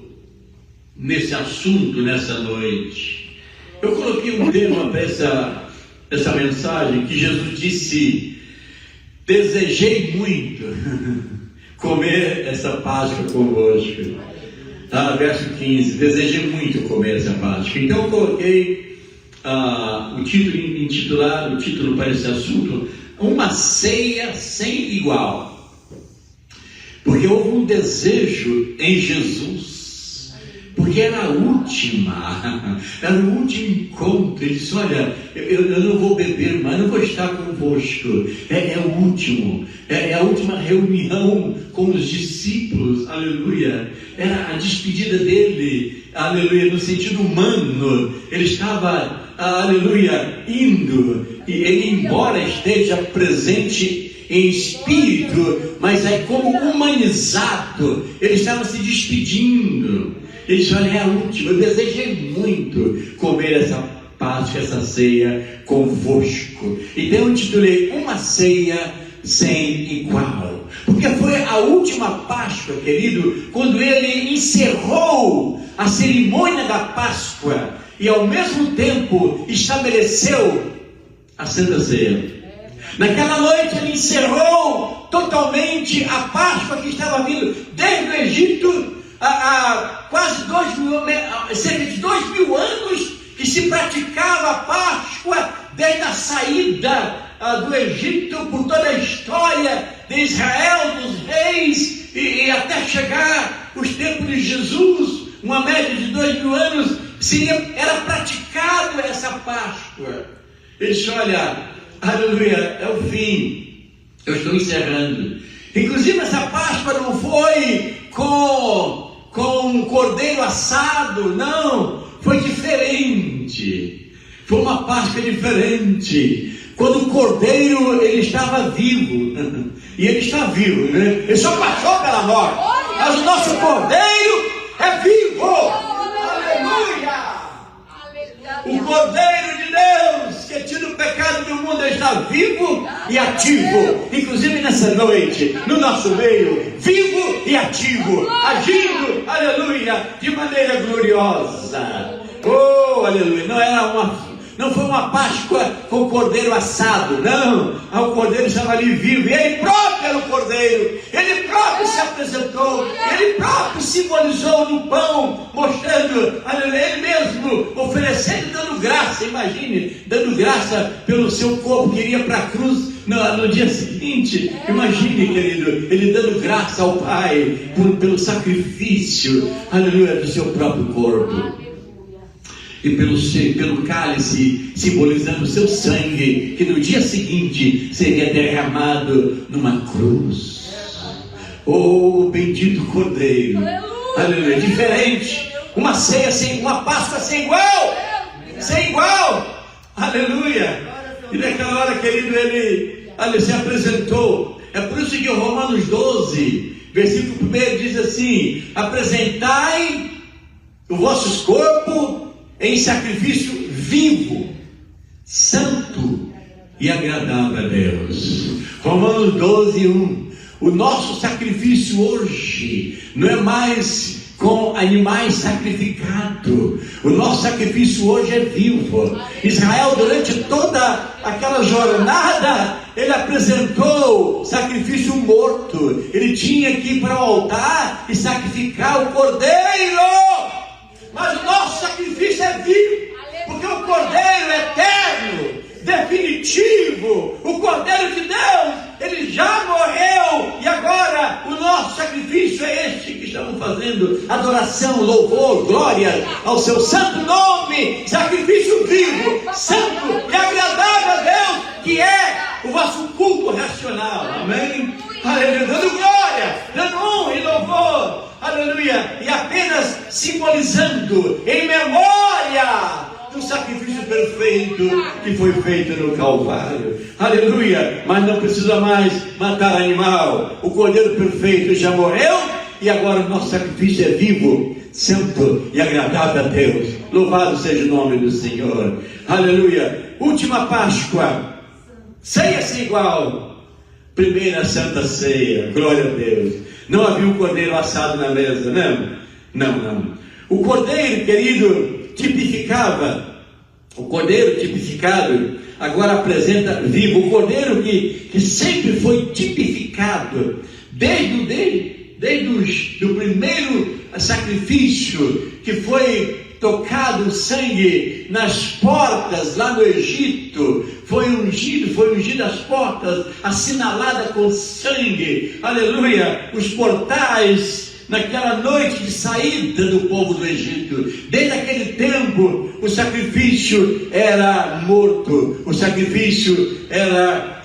nesse assunto nessa noite. Eu coloquei um tema para essa mensagem, que Jesus disse: desejei muito comer essa Páscoa convosco. Tá, verso 15, desejei muito comer essa Páscoa. Então eu coloquei o título para esse assunto, uma ceia sem igual. Porque houve um desejo em Jesus, porque era a última, era o último encontro. Ele disse: olha, eu não vou beber mais, não vou estar convosco, é o último, é a última reunião com os discípulos, aleluia. Era a despedida dele, aleluia, no sentido humano. Ele estava, aleluia, indo, e ele, embora esteja presente em espírito, mas é como humanizado, ele estava se despedindo. Ele disse: olha, é a última, eu desejei muito comer essa Páscoa, essa ceia convosco. Então eu intitulei uma ceia sem igual, porque foi a última Páscoa, querido, quando ele encerrou a cerimônia da Páscoa e ao mesmo tempo estabeleceu a Santa Ceia. Naquela noite ele encerrou totalmente a Páscoa que estava vindo desde o Egito, há quase cerca de 2.000 anos que se praticava a Páscoa, desde a saída do Egito, por toda a história de Israel, dos reis, e até chegar os tempos de Jesus, uma média de 2.000 anos, era praticado essa Páscoa. Ele disse: olha, aleluia, é o fim, eu estou encerrando. Inclusive essa Páscoa não foi com um cordeiro assado, não, foi diferente, foi uma Páscoa diferente, quando o cordeiro, ele estava vivo, e ele está vivo, né? Ele só passou pela morte, mas o nosso cordeiro é vivo, aleluia. O Cordeiro de Deus, que tira o pecado do mundo, está vivo e ativo. Inclusive nessa noite, no nosso meio, vivo e ativo, agindo, aleluia, de maneira gloriosa. Oh, aleluia. Não foi uma Páscoa com cordeiro assado, não. O cordeiro estava ali vivo, e ele próprio era o cordeiro, ele próprio se apresentou, ele próprio simbolizou no pão, mostrando, ele mesmo oferecendo, dando graça. Imagine, dando graça pelo seu corpo que iria para a cruz no dia seguinte. Imagine, querido, ele dando graça ao Pai pelo sacrifício, aleluia, do seu próprio corpo. E pelo cálice, simbolizando o seu sangue, que no dia seguinte seria derramado numa cruz. Oh, bendito Cordeiro, aleluia, diferente, uma ceia uma Páscoa sem igual, aleluia. E naquela hora, querido, ele se apresentou. É por isso que o Romanos 12, versículo 1 diz assim: apresentai os vossos corpos em sacrifício vivo, santo e agradável a Deus. Romanos 12, 1. O nosso sacrifício hoje não é mais com animais sacrificados. O nosso sacrifício hoje é vivo. Israel, durante toda aquela jornada, ele apresentou sacrifício morto. Ele tinha que ir para o altar e sacrificar o cordeiro. Mas o nosso sacrifício é vivo, porque o Cordeiro é eterno, definitivo, o Cordeiro de Deus, ele já morreu, e agora o nosso sacrifício é este que estamos fazendo: adoração, louvor, glória ao seu santo nome, sacrifício vivo, santo e agradável a Deus, que é o vosso culto racional. Amém? Aleluia, dando glória, dando honra e louvor, aleluia, e apenas simbolizando em memória do sacrifício perfeito que foi feito no Calvário, aleluia. Mas não precisa mais matar animal, o Cordeiro perfeito já morreu, e agora o nosso sacrifício é vivo, santo e agradável a Deus. Louvado seja o nome do Senhor, aleluia. Última Páscoa, ceia sem igual, primeira Santa Ceia, glória a Deus. Não havia um cordeiro assado na mesa, não. O cordeiro, querido, o cordeiro tipificado, agora apresenta vivo. O cordeiro que sempre foi tipificado, desde o primeiro sacrifício, que foi tocado o sangue nas portas lá no Egito, foi ungido as portas, assinalada com sangue, aleluia, os portais, naquela noite de saída do povo do Egito. Desde aquele tempo, o sacrifício era morto, o sacrifício era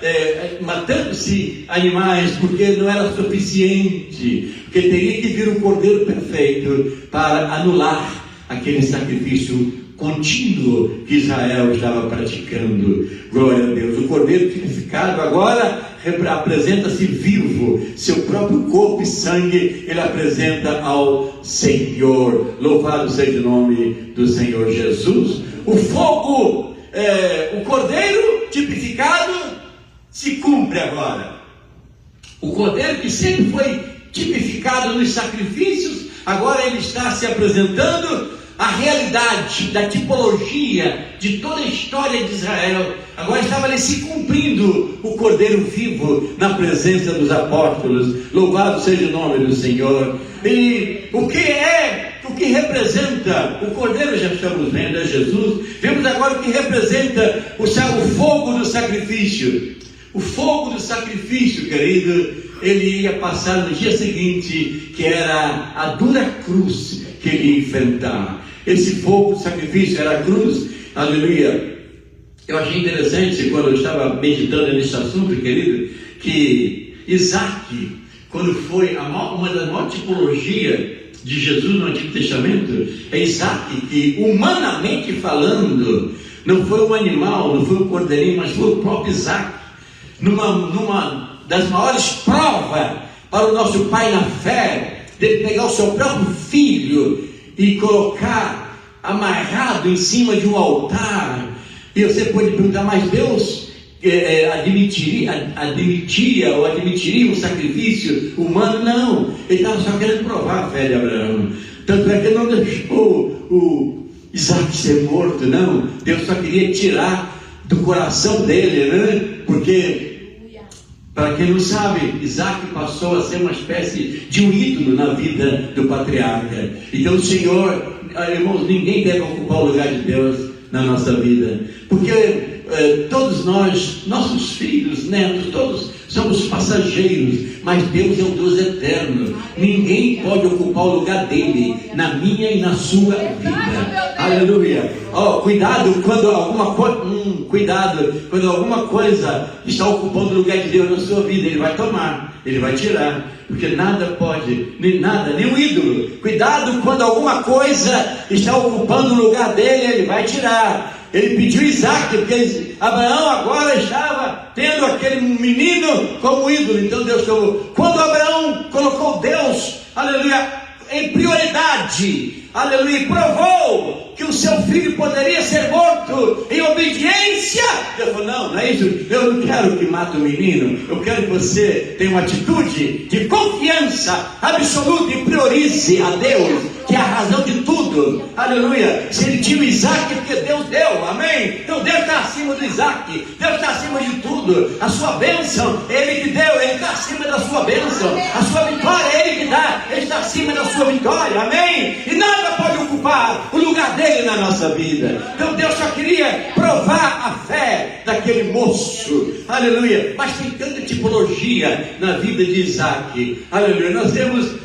matando-se animais, porque não era suficiente, porque teria que vir o cordeiro perfeito para anular aquele sacrifício contínuo que Israel estava praticando. Glória a Deus. O cordeiro tipificado agora apresenta-se vivo, seu próprio corpo e sangue ele apresenta ao Senhor. Louvado seja o nome do Senhor Jesus. O fogo, o cordeiro tipificado se cumpre agora. O cordeiro que sempre foi tipificado nos sacrifícios, agora ele está se apresentando a realidade da tipologia de toda a história de Israel. Agora estava ali se cumprindo o cordeiro vivo na presença dos apóstolos. Louvado seja o nome do Senhor. E o que representa o cordeiro? Já estamos vendo, é Jesus. Vemos agora o que representa o fogo do sacrifício. O fogo do sacrifício, querido, ele ia passar no dia seguinte, que era a dura cruz que ele ia enfrentar. Esse fogo do sacrifício era a cruz, aleluia. Eu achei interessante, quando eu estava meditando nesse assunto, querido, que Isaac, quando foi uma das maiores tipologias de Jesus no Antigo Testamento, é Isaac que, humanamente falando, não foi um animal, não foi um cordeirinho, mas foi o próprio Isaac, numa das maiores provas para o nosso pai na fé, de pegar o seu próprio filho e colocar amarrado em cima de um altar. E você pode perguntar, mas Deus admitiria um sacrifício humano? Não, ele estava só querendo provar a fé de Abraão. Tanto é que ele não deixou o Isaac ser morto, não. Deus só queria tirar do coração dele, né? Porque, para quem não sabe, Isaac passou a ser uma espécie de um ídolo na vida do patriarca. Então o Senhor, irmãos, ninguém deve ocupar o lugar de Deus na nossa vida, porque todos nós, nossos filhos, netos, todos somos passageiros, mas Deus é um Deus eterno. Ninguém pode ocupar o lugar dele na minha e na sua vida. Aleluia. Cuidado quando alguma coisa está ocupando o lugar de Deus na sua vida. Ele vai tomar, ele vai tirar, porque nada pode, nenhum ídolo. Cuidado quando alguma coisa está ocupando o lugar dele, ele vai tirar. Ele pediu Isaac, porque Abraão agora estava tendo aquele menino como ídolo. Então Deus falou, quando Abraão colocou Deus, aleluia, em prioridade, aleluia, e provou que o seu filho poderia ser morto em obediência, Deus falou, não é isso, eu não quero que mate o menino, eu quero que você tenha uma atitude de confiança absoluta e priorize a Deus, que é a razão de tudo, aleluia. Se ele tinha o Isaac, é porque Deus deu, amém? Então Deus está acima do Isaac, Deus está acima de tudo. A sua bênção, Ele que deu, Ele está acima da sua bênção. A sua vitória, Ele que dá, Ele está acima da sua vitória, amém? E nada pode ocupar o lugar dele na nossa vida. Então Deus só queria provar a fé daquele moço, aleluia. Mas tem tanta tipologia na vida de Isaac, aleluia. Nós temos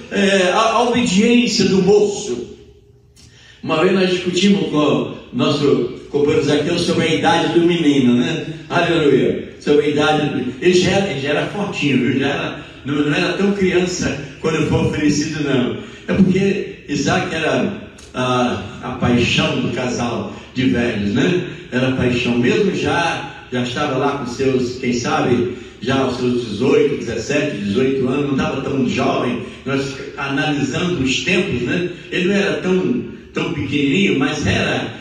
a obediência do moço. Uma vez nós discutimos com o nosso companheiro Zaqueu sobre a idade do menino, né? Aleluia. Sobre a idade. Ele já era fortinho, viu? Não era tão criança quando foi oferecido, não. É porque Isaac era a paixão do casal de velhos, né? Era a paixão. Mesmo já estava lá com seus, quem sabe, já aos seus 18, 17, 18 anos, não estava tão jovem. Nós analisando os tempos, né? Ele não era tão pequenininho, mas era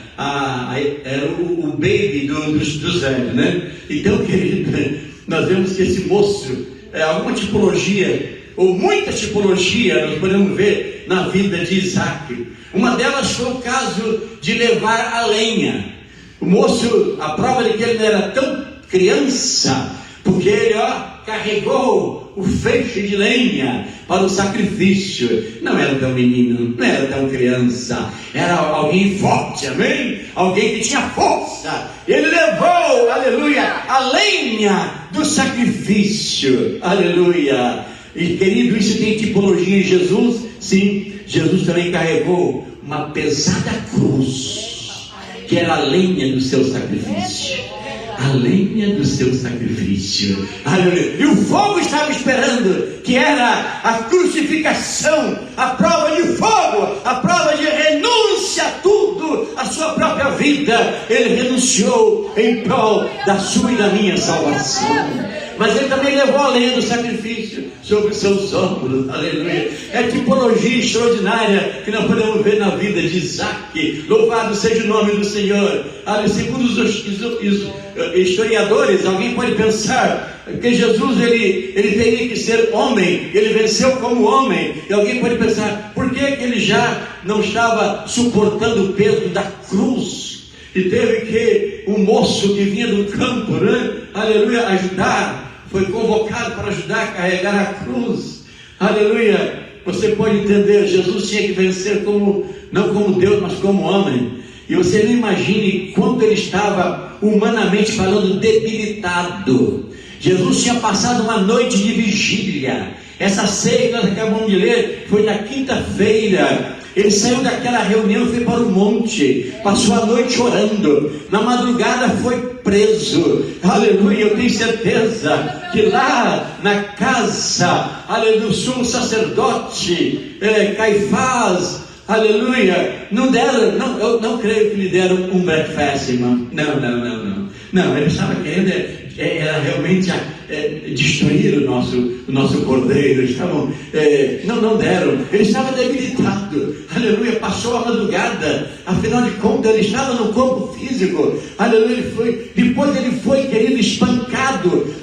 o baby dos velhos, né? Então, querido, nós vemos que esse moço, alguma tipologia, ou muita tipologia, nós podemos ver na vida de Isaac. Uma delas foi o caso de levar a lenha. O moço, a prova de que ele não era tão criança, porque ele carregou o feixe de lenha para o sacrifício. Não era tão menino, não era tão criança, era alguém forte, amém? Alguém que tinha força. Ele levou, aleluia, a lenha do sacrifício, aleluia. E querido, isso tem tipologia em Jesus? Sim, Jesus também carregou uma pesada cruz, que era a lenha do seu sacrifício. A lenha do seu sacrifício, aleluia. E o fogo estava esperando, que era a crucificação, a prova de fogo, a prova de renúncia a tudo, a sua própria vida. Ele renunciou em prol da sua e da minha salvação. Mas ele também levou a lenha do sacrifício sobre os seus ombros, aleluia. É tipologia extraordinária que nós podemos ver na vida de Isaac. Louvado seja o nome do Senhor. Segundo os historiadores, alguém pode pensar que Jesus ele teria que ser homem, ele venceu como homem. E alguém pode pensar, por que ele já não estava suportando o peso da cruz? E teve que um moço que vinha do campo, aleluia, ajudar, foi convocado para ajudar a carregar a cruz, aleluia. Você pode entender, Jesus tinha que vencer não como Deus, mas como homem. E você não imagine quanto ele estava, humanamente falando, debilitado. Jesus tinha passado uma noite de vigília. Essa ceia que nós acabamos de ler foi na quinta-feira. Ele saiu daquela reunião e foi para o monte, passou a noite orando, na madrugada foi preso, aleluia. Eu tenho certeza que lá na casa, aleluia, do sumo sacerdote, Caifás, aleluia, eu não creio que lhe deram um breakfast, irmão. Não, ele estava querendo era realmente destruir o nosso cordeiro. Não deram. Ele estava debilitado, aleluia. Passou a madrugada, afinal de contas ele estava no corpo físico, aleluia. Depois ele foi, querido, espancado,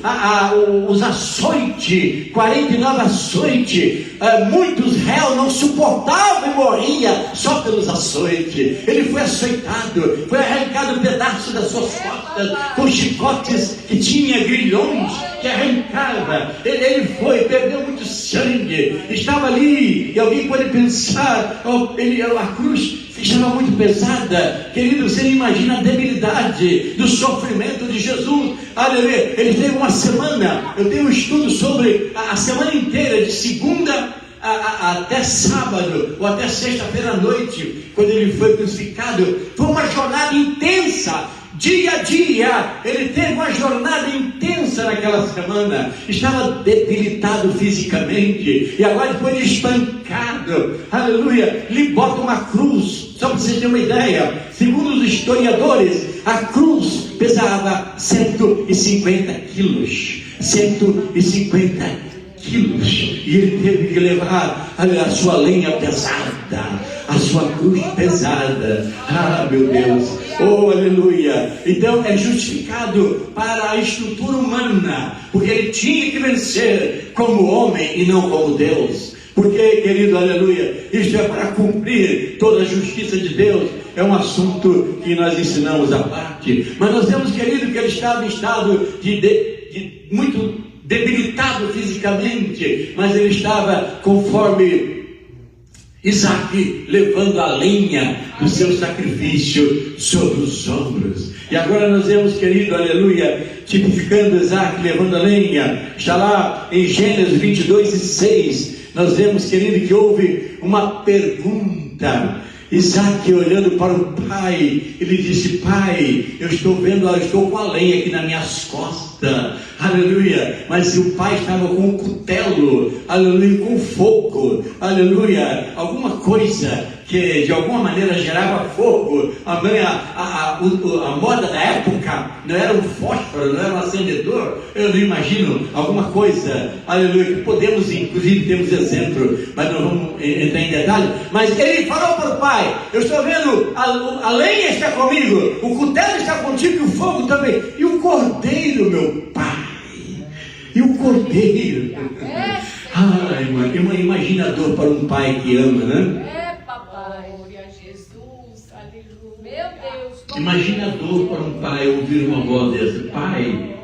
os açoites, 49 açoites. Muitos réus não suportavam e morria só pelos açoites. Ele foi açoitado, foi arrancado um pedaço das suas costas com chicotes que tinha grilhões que arrancava. Ele perdeu muito sangue, estava ali. E alguém pode pensar, a cruz estava muito pesada. Querido, você não imagina a debilidade do sofrimento de Jesus, aleluia. Ele teve uma semana, eu tenho um estudo sobre a semana inteira, de segunda até sábado, ou até sexta-feira à noite, quando ele foi crucificado. Foi uma jornada intensa, dia a dia. Ele teve uma jornada intensa naquela semana. Estava debilitado fisicamente, e agora depois de espancado, aleluia, lhe bota uma cruz. Só para vocês terem uma ideia, segundo os historiadores, a cruz pesava 150 quilos. 150 quilos, e ele teve que levar a sua lenha pesada, a sua cruz pesada. Meu Deus, oh aleluia. Então é justificado para a estrutura humana, porque ele tinha que vencer como homem e não como Deus. Porque, querido, aleluia, isso é para cumprir toda a justiça de Deus. É um assunto que nós ensinamos à parte. Mas nós temos, querido, que ele estava em estado de muito debilitado fisicamente, mas ele estava conforme Isaac, levando a lenha do seu sacrifício sobre os ombros. E agora nós vemos, querido, aleluia, tipificando Isaac levando a lenha. Está lá em Gênesis 22:6. Nós vemos, querido, que houve uma pergunta. Isaac, olhando para o pai, ele disse: pai, eu estou com a lenha aqui nas minhas costas, aleluia. Mas o pai estava com um cutelo, aleluia, com fogo, aleluia, alguma coisa que de alguma maneira gerava fogo. A moda da época não era um fósforo, não era um acendedor. Eu não imagino alguma coisa, aleluia, que podemos, inclusive temos exemplo, mas não vamos entrar em detalhe. Mas ele falou para o pai: eu estou vendo, a lenha está comigo, o cutelo está contigo e o fogo também, e o cordeiro, meu pai, e o cordeiro. Ai, mano, imagina a dor para um pai que ama, né? Glória a Jesus, aleluia. Meu Deus. Imagine a dor para um pai ouvir uma voz dessa: pai,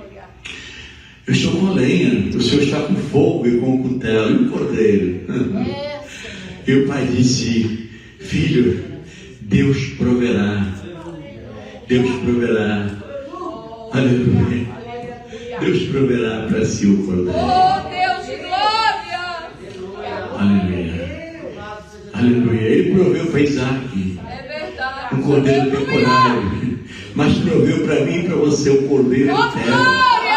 eu estou com lenha, o senhor está com fogo e com o cutelo e o cordeiro. E o pai disse: filho, Deus proverá. Deus proverá. Aleluia. Deus proverá para si o cordeiro. Oh, Deus de glória! Aleluia. Aleluia. Ele proveu para Isaac É verdade. um cordeiro temporário, mas proveu para mim e para você o cordeiro Oh, eterno. glória!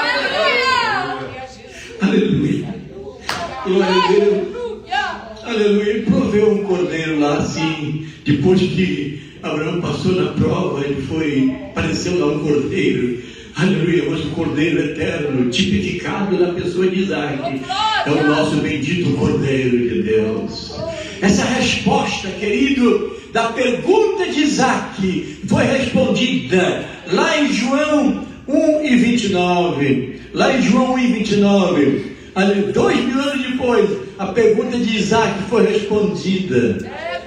Aleluia! Aleluia. Glória a Deus. Aleluia. Ele proveu um cordeiro lá assim, depois que Abraão passou na prova, apareceu lá um cordeiro. Aleluia, mas o cordeiro eterno, tipificado na pessoa de Isaac, é o nosso bendito cordeiro de Deus. Essa resposta, querido, da pergunta de Isaac foi respondida lá em João 1:29. Lá em João 1:29, 2000 anos depois, a pergunta de Isaac foi respondida.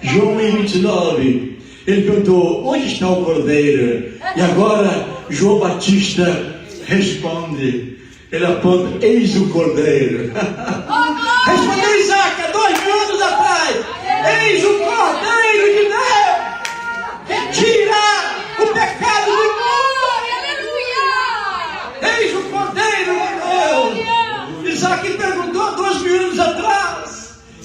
João 1:29, ele perguntou: onde está o cordeiro? E agora João Batista responde, ele aponta: eis o cordeiro. Respondeu Isaac há 2000 anos atrás: eis o cordeiro de Deus que tira o pecado do mundo. Eis o cordeiro de Deus. Isaac perguntou 2000 anos atrás,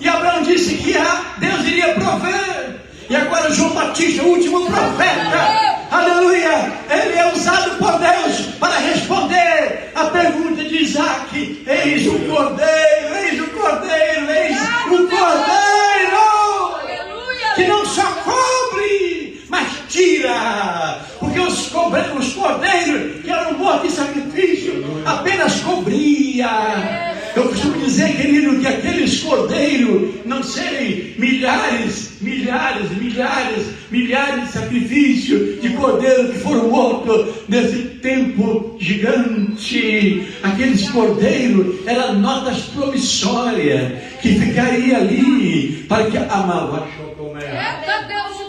e Abraão disse que Deus iria prover. E agora João Batista, o último profeta, aleluia, ele é usado por Deus para responder a pergunta de Isaac: eis o cordeiro, eis o cordeiro, eis o cordeiro, que não só cobre, mas tira. Porque os cordeiros que eram mortos em sacrifício apenas cobria. Eu costumo dizer, querido, que aqueles cordeiros não serem milhares de sacrifícios de cordeiro que foram mortos nesse tempo gigante. Aqueles cordeiros eram notas promissórias que ficaria ali para que amava.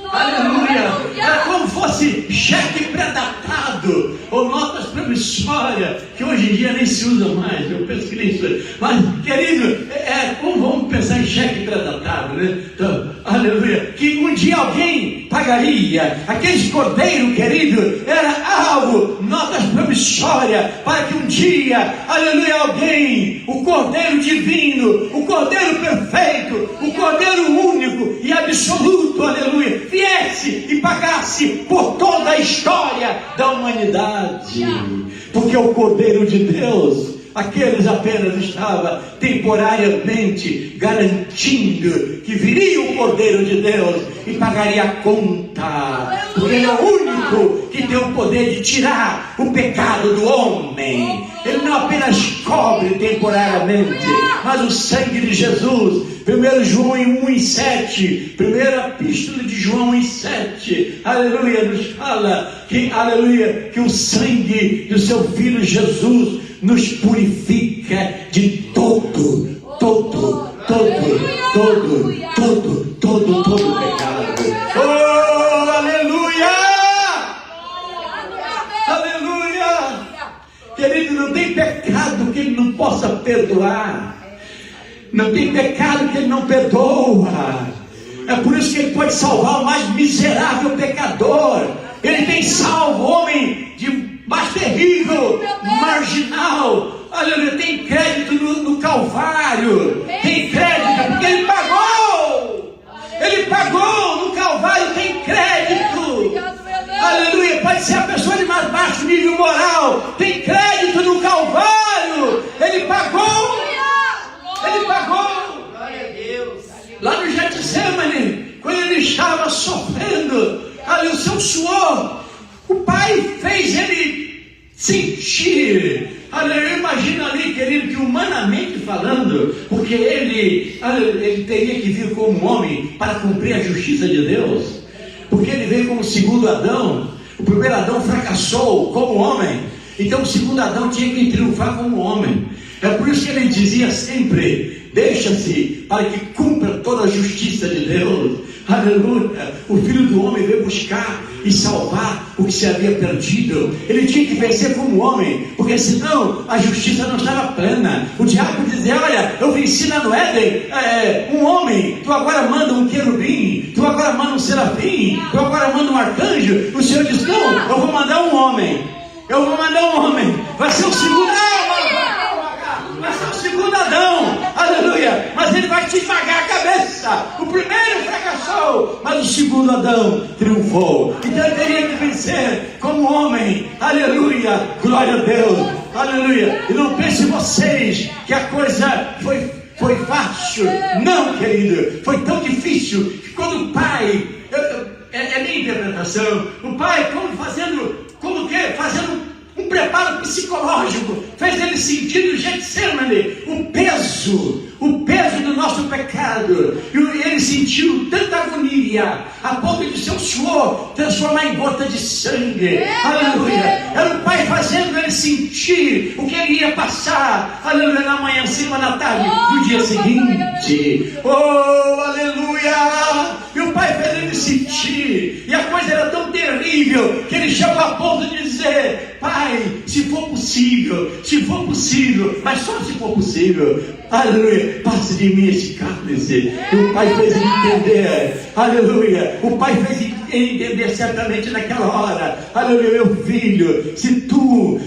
Aleluia! Era como fosse cheque pré-datado ou notas promissórias, que hoje em dia nem se usa mais. Eu penso que nem se usa. Mas, querido, como vamos pensar em cheque pré-datado, né? Então, aleluia! Que um dia alguém pagaria. Aqueles cordeiros, querido, era algo, notas promissórias, para que um dia, aleluia, alguém, o cordeiro divino, o cordeiro perfeito, o cordeiro único e absoluto, aleluia, viesse e pagasse por toda a história da humanidade. Porque o Cordeiro de Deus, aqueles apenas estava temporariamente garantindo que viria o Cordeiro de Deus e pagaria a conta. Porque ele é o único que tem o poder de tirar o pecado do homem. Ele não apenas cobre temporariamente, mas o sangue de Jesus. 1 João 1:7, primeira epístola de João 1:7, aleluia, nos fala que, aleluia, que o sangue do seu Filho Jesus nos purifica de todo pecado. Oh, aleluia! Aleluia! Querido, não tem pecado que Ele não possa perdoar. Não tem pecado que Ele não perdoa. É por isso que Ele pode salvar o mais miserável pecador. Ele tem salvo o homem mais terrível, marginal. Aleluia, tem crédito no Calvário. Tem crédito porque Ele pagou. Ele pagou no Calvário, tem crédito. Aleluia, pode ser a pessoa de mais baixo nível moral. Tem crédito no Calvário. Ele pagou. Ele pagou. Lá no Getsemane, quando ele estava sofrendo ali o seu suor, o Pai fez ele sentir. Aleluia, imagina ali, querido, que humanamente falando, porque ele teria que vir como homem para cumprir a justiça de Deus, porque ele veio como segundo Adão. O primeiro Adão fracassou como homem, então o segundo Adão tinha que triunfar como homem. É por isso que ele dizia sempre: deixa-se para que cumpra toda a justiça de Deus. Aleluia. O Filho do Homem veio buscar e salvar o que se havia perdido. Ele tinha que vencer como homem, porque senão a justiça não estava plena. O diabo dizia: olha, eu venci lá no Éden um homem, tu agora manda um querubim, tu agora manda um serafim, tu agora manda um arcanjo. O Senhor diz: não, eu vou mandar um homem. Eu vou mandar um homem. Vai ser o segundo. Vai ser o segundo Adão. Aleluia. Mas ele vai te esmagar a cabeça. O primeiro fracassou, mas o segundo Adão triunfou. Então ele teria que vencer como homem. Aleluia. Glória a Deus. Aleluia. E não pense vocês que a coisa foi fácil. Não, querido. Foi tão difícil que quando o pai... É minha interpretação. O pai, fazendo um preparo psicológico, fez ele sentir no Getsemane o peso do nosso pecado. E ele sentiu tanta agonia, a ponto de seu suor transformar em gota de sangue. Aleluia. Era o pai fazendo ele sentir o que ele ia passar. Aleluia. Na manhã, cima, na tarde, no dia seguinte. Oh, aleluia. E o pai fez ele sentir. E a coisa era tão terrível que ele chegou a ponto de dizer: pai, se for possível, mas só se for possível, aleluia, passe de mim esse cálice. E o pai fez ele entender, aleluia, o pai fez ele entender certamente naquela hora: aleluia, meu filho, se tu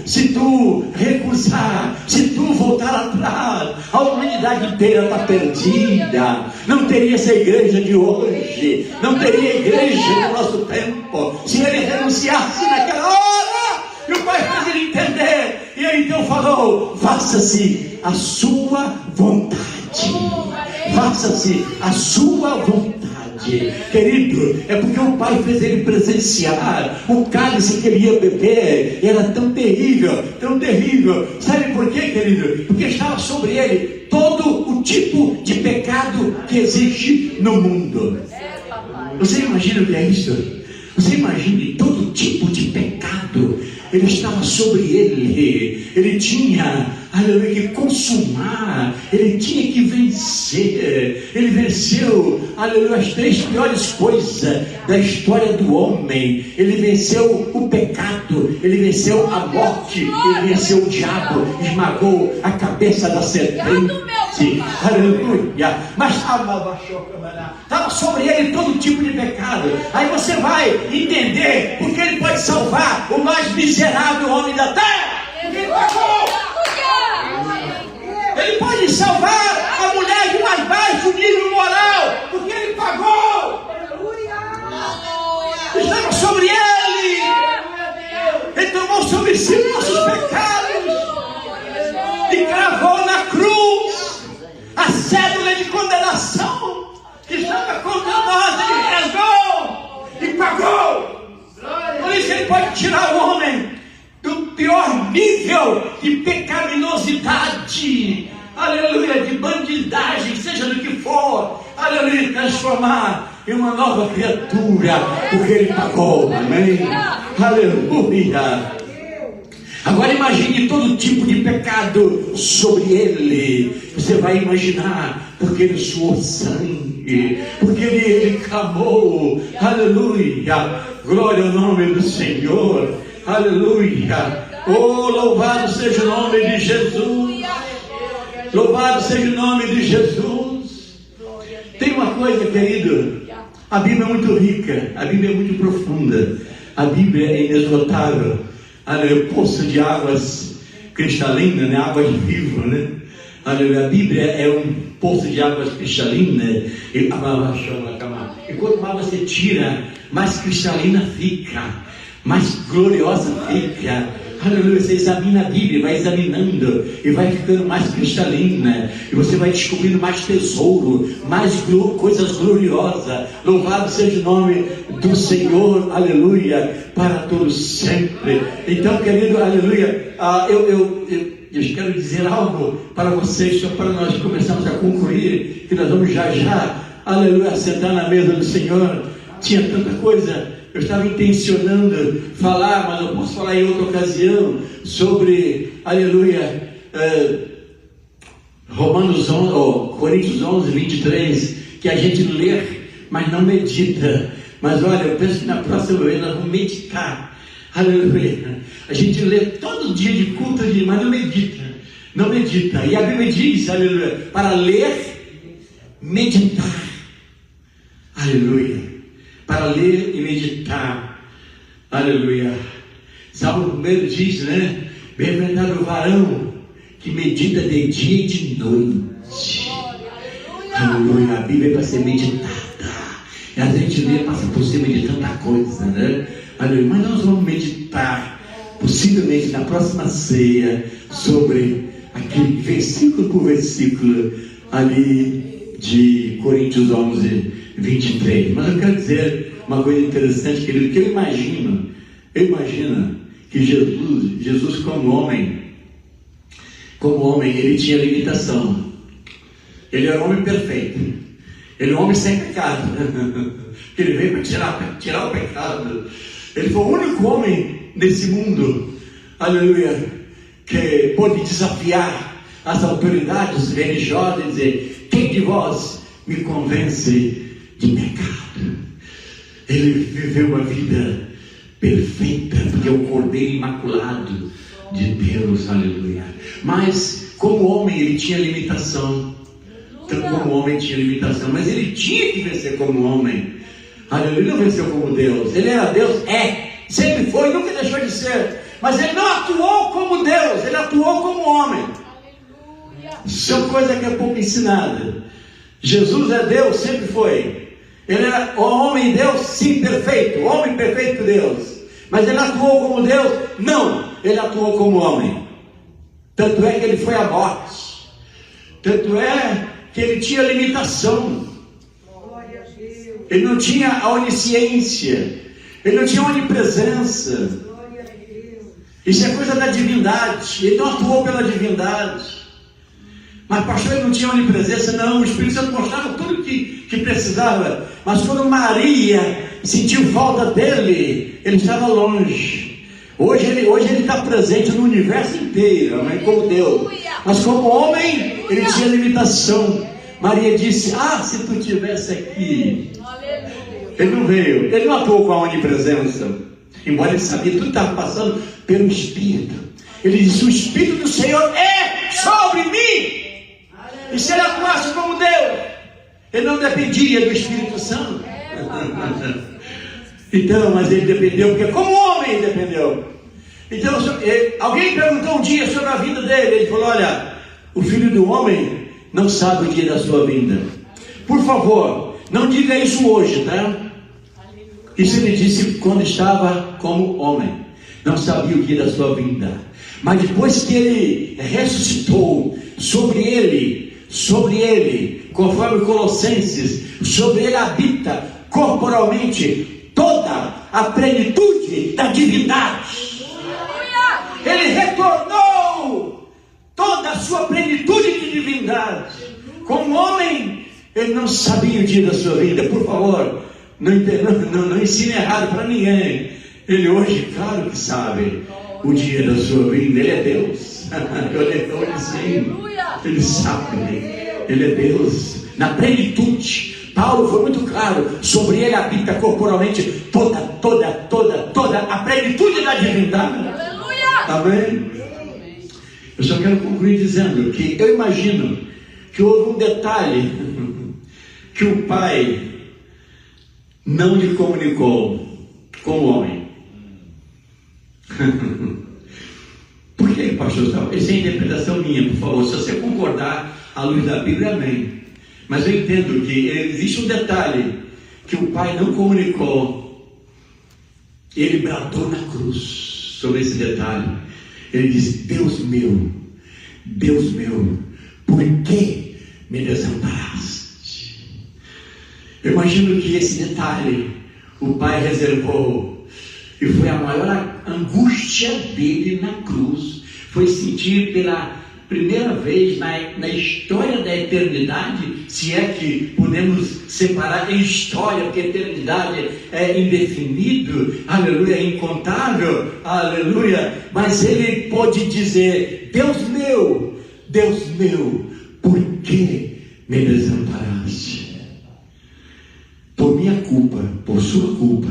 recusar, se tu voltar atrás, a humanidade inteira está perdida. Não teria essa igreja de hoje, não teria igreja no nosso tempo, se ele renunciasse naquela hora. E o pai fez ele entender, e ele então falou: faça-se a sua vontade, faça-se a sua vontade. Querido, é porque o pai fez ele presenciar o cálice que ele ia beber. Era tão terrível, tão terrível. Sabe por quê, querido? Porque estava sobre ele todo o tipo de pecado que existe no mundo. Você imagina o que é isso? Você imagine todo tipo de pecado. Ele estava sobre ele. Ele tinha, aleluia, que consumar. Ele tinha que vencer. Ele venceu, aleluia, as 3 piores coisas da história do homem. Ele venceu o pecado. Ele venceu a morte. Ele venceu o diabo. Esmagou a cabeça da serpente. Aleluia. Mas estava sobre ele todo tipo de pecado. Aí você vai entender porque ele pode salvar o mais miserável homem da terra. Ele pagou. Ele pode salvar a mulher de mais baixo nível moral, porque ele pagou. Estava sobre ele. Ele tomou sobre si nossos pecados e cravou na cruz a cédula de condenação que estava contra nós. Ele rasgou e pagou. Por isso ele pode tirar o homem do pior nível de pecaminosidade, aleluia, de bandidagem, seja do que for, aleluia, transformar em uma nova criatura, porque ele pagou, amém, aleluia. Agora imagine todo tipo de pecado sobre ele. Você vai imaginar, porque ele suou sangue, porque ele clamou, aleluia, glória ao nome do Senhor, aleluia. Oh, louvado seja o nome de Jesus, louvado seja o nome de Jesus. Tem uma coisa, querido, a Bíblia é muito rica, a Bíblia é muito profunda, a Bíblia é inesgotável. Aleluia, poço de águas cristalinas, né? Águas vivas, né? Aleluia, a Bíblia é um poço de águas cristalinas. E quanto mais você tira, mais cristalina fica, mais gloriosa fica. Aleluia, você examina a Bíblia, vai examinando e vai ficando mais cristalina, e você vai descobrindo mais tesouro, mais coisas gloriosas. Louvado seja o nome do Senhor, aleluia, para todos sempre. Então, querido, aleluia, eu quero dizer algo para vocês, só para nós começarmos a concluir, que nós vamos já, aleluia, sentar na mesa do Senhor. Tinha tanta coisa. Eu estava intencionando falar, mas eu posso falar em outra ocasião, sobre, aleluia, Coríntios 11, 23, que a gente lê, mas não medita. Mas olha, eu penso que na próxima vez nós vamos meditar. Aleluia. A gente lê todo dia de culto, mas não medita. Não medita. E a Bíblia diz, aleluia, para ler, meditar. Aleluia. Para ler e meditar. Aleluia. Salmo 1 diz, né? Bem-aventurado o varão que medita de dia e de noite. Aleluia. A Bíblia é para ser meditada. E a gente lê, passa por cima de tanta coisa, né? Aleluia. Mas nós vamos meditar, possivelmente na próxima ceia, sobre aquele versículo por versículo ali de Coríntios 11, 23. Mas eu quero dizer uma coisa interessante, querido, que eu imagino que Jesus como homem, ele tinha limitação. Ele era um homem perfeito. Ele é um homem sem pecado. Ele veio para tirar o pecado. Ele foi o único homem nesse mundo, aleluia, que pôde desafiar as autoridades religiosas e dizer: quem de vós me convence de pecado? Ele viveu uma vida perfeita, porque é o Cordeiro Imaculado de Deus, aleluia. Mas como homem ele tinha limitação. Como homem tinha limitação, mas ele tinha que vencer como homem. Aleluia. Ele não venceu como Deus. Ele era Deus, sempre foi, nunca deixou de ser. Mas ele não atuou como Deus, ele atuou como homem. Isso é uma coisa que é pouco ensinada. Jesus é Deus, sempre foi. Ele era o homem Deus, sim, perfeito, o homem perfeito Deus. Mas ele atuou como Deus? Não, ele atuou como homem. Tanto é que ele foi à morte. Tanto é que ele tinha limitação. Ele não tinha a onisciência. Ele não tinha onipresença. Isso é coisa da divindade. Ele não atuou pela divindade. Mas pastor, ele não tinha onipresença. Não, o Espírito Santo mostrava tudo que precisava. Mas quando Maria sentiu falta dele, ele estava longe. Hoje ele está presente no universo inteiro, amém? Como Deus. Mas como homem, ele tinha limitação. Maria disse: se tu estivesse aqui. Ele não veio, ele não atuou com a onipresença, embora ele sabia tudo que estava passando pelo Espírito. Ele disse: o Espírito do Senhor é sobre mim. E se ele atuasse como Deus, ele não dependia do Espírito Santo. Então, mas ele dependeu, porque como homem ele dependeu. Então, alguém perguntou um dia sobre a vida dele. Ele falou: olha, o Filho do Homem não sabe o dia da sua vinda. Por favor, não diga isso hoje, tá? Isso ele disse quando estava como homem. Não sabia o dia da sua vinda. Mas depois que ele ressuscitou, sobre ele, conforme Colossenses, sobre ele habita corporalmente toda a plenitude da divindade. Ele retornou toda a sua plenitude de divindade. Como homem, ele não sabia o dia da sua vida. Por favor, não ensine errado para ninguém. Ele hoje, claro que sabe o dia da sua vida. Ele é Deus. Ele sabe. Ele é Deus. Na plenitude. Paulo foi muito claro. Sobre ele habita corporalmente toda a plenitude da divindade. Amém? Eu só quero concluir dizendo que eu imagino que houve um detalhe que o pai não lhe comunicou como homem. Por que, pastor? Essa é a interpretação minha, por favor. Se você concordar à luz da Bíblia, amém. Mas eu entendo que existe um detalhe que o pai não comunicou. Ele bradou na cruz sobre esse detalhe. Ele disse: Deus meu, por que me desamparaste? Eu imagino que esse detalhe o pai reservou, e foi a maior angústia dele na cruz. Foi sentir pela primeira vez na história da eternidade, se é que podemos separar em história, porque a eternidade é indefinido, aleluia, é incontável, aleluia, mas ele pode dizer: Deus meu, por que me desamparaste? Por minha culpa, por sua culpa,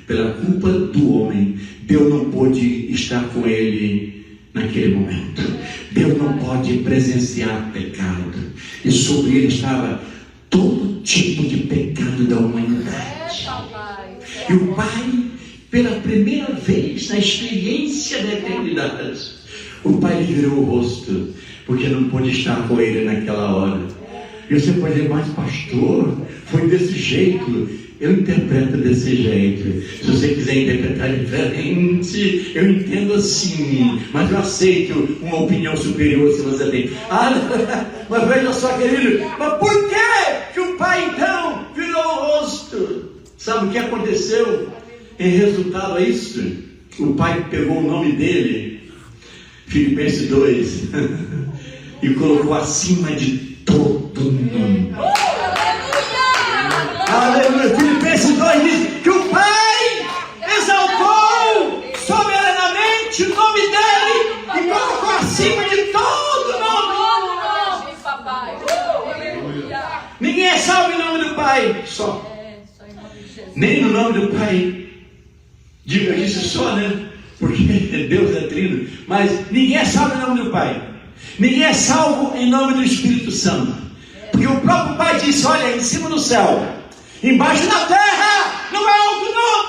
pela culpa do homem, Deus não pôde estar com ele naquele momento. Deus não pode presenciar pecado. E sobre ele estava todo tipo de pecado da humanidade. E o Pai, pela primeira vez na experiência da eternidade, o Pai lhe virou o rosto, porque não pôde estar com ele naquela hora. E você pode dizer, mas pastor, foi desse jeito. Eu interpreto desse jeito. Se você quiser interpretar diferente, eu entendo assim, mas eu aceito uma opinião superior se você tem. Mas veja só, querido, mas por que o Pai então virou o rosto? Sabe o que aconteceu em resultado a isso? O Pai pegou o nome dele, Filipenses 2, e colocou acima de todo nome. Aleluia! Filipenses 2 diz que o Pai exaltou soberanamente o nome dele e colocou acima de todo nome. Ninguém é salvo em nome do Pai, só. Nem no nome do Pai. Diga isso só, né? Porque Deus é trino. Mas ninguém é salvo em nome do Pai. Ninguém é salvo em nome do Espírito Santo. Porque o próprio Pai disse, olha, em cima do céu, embaixo da terra, não é outro não.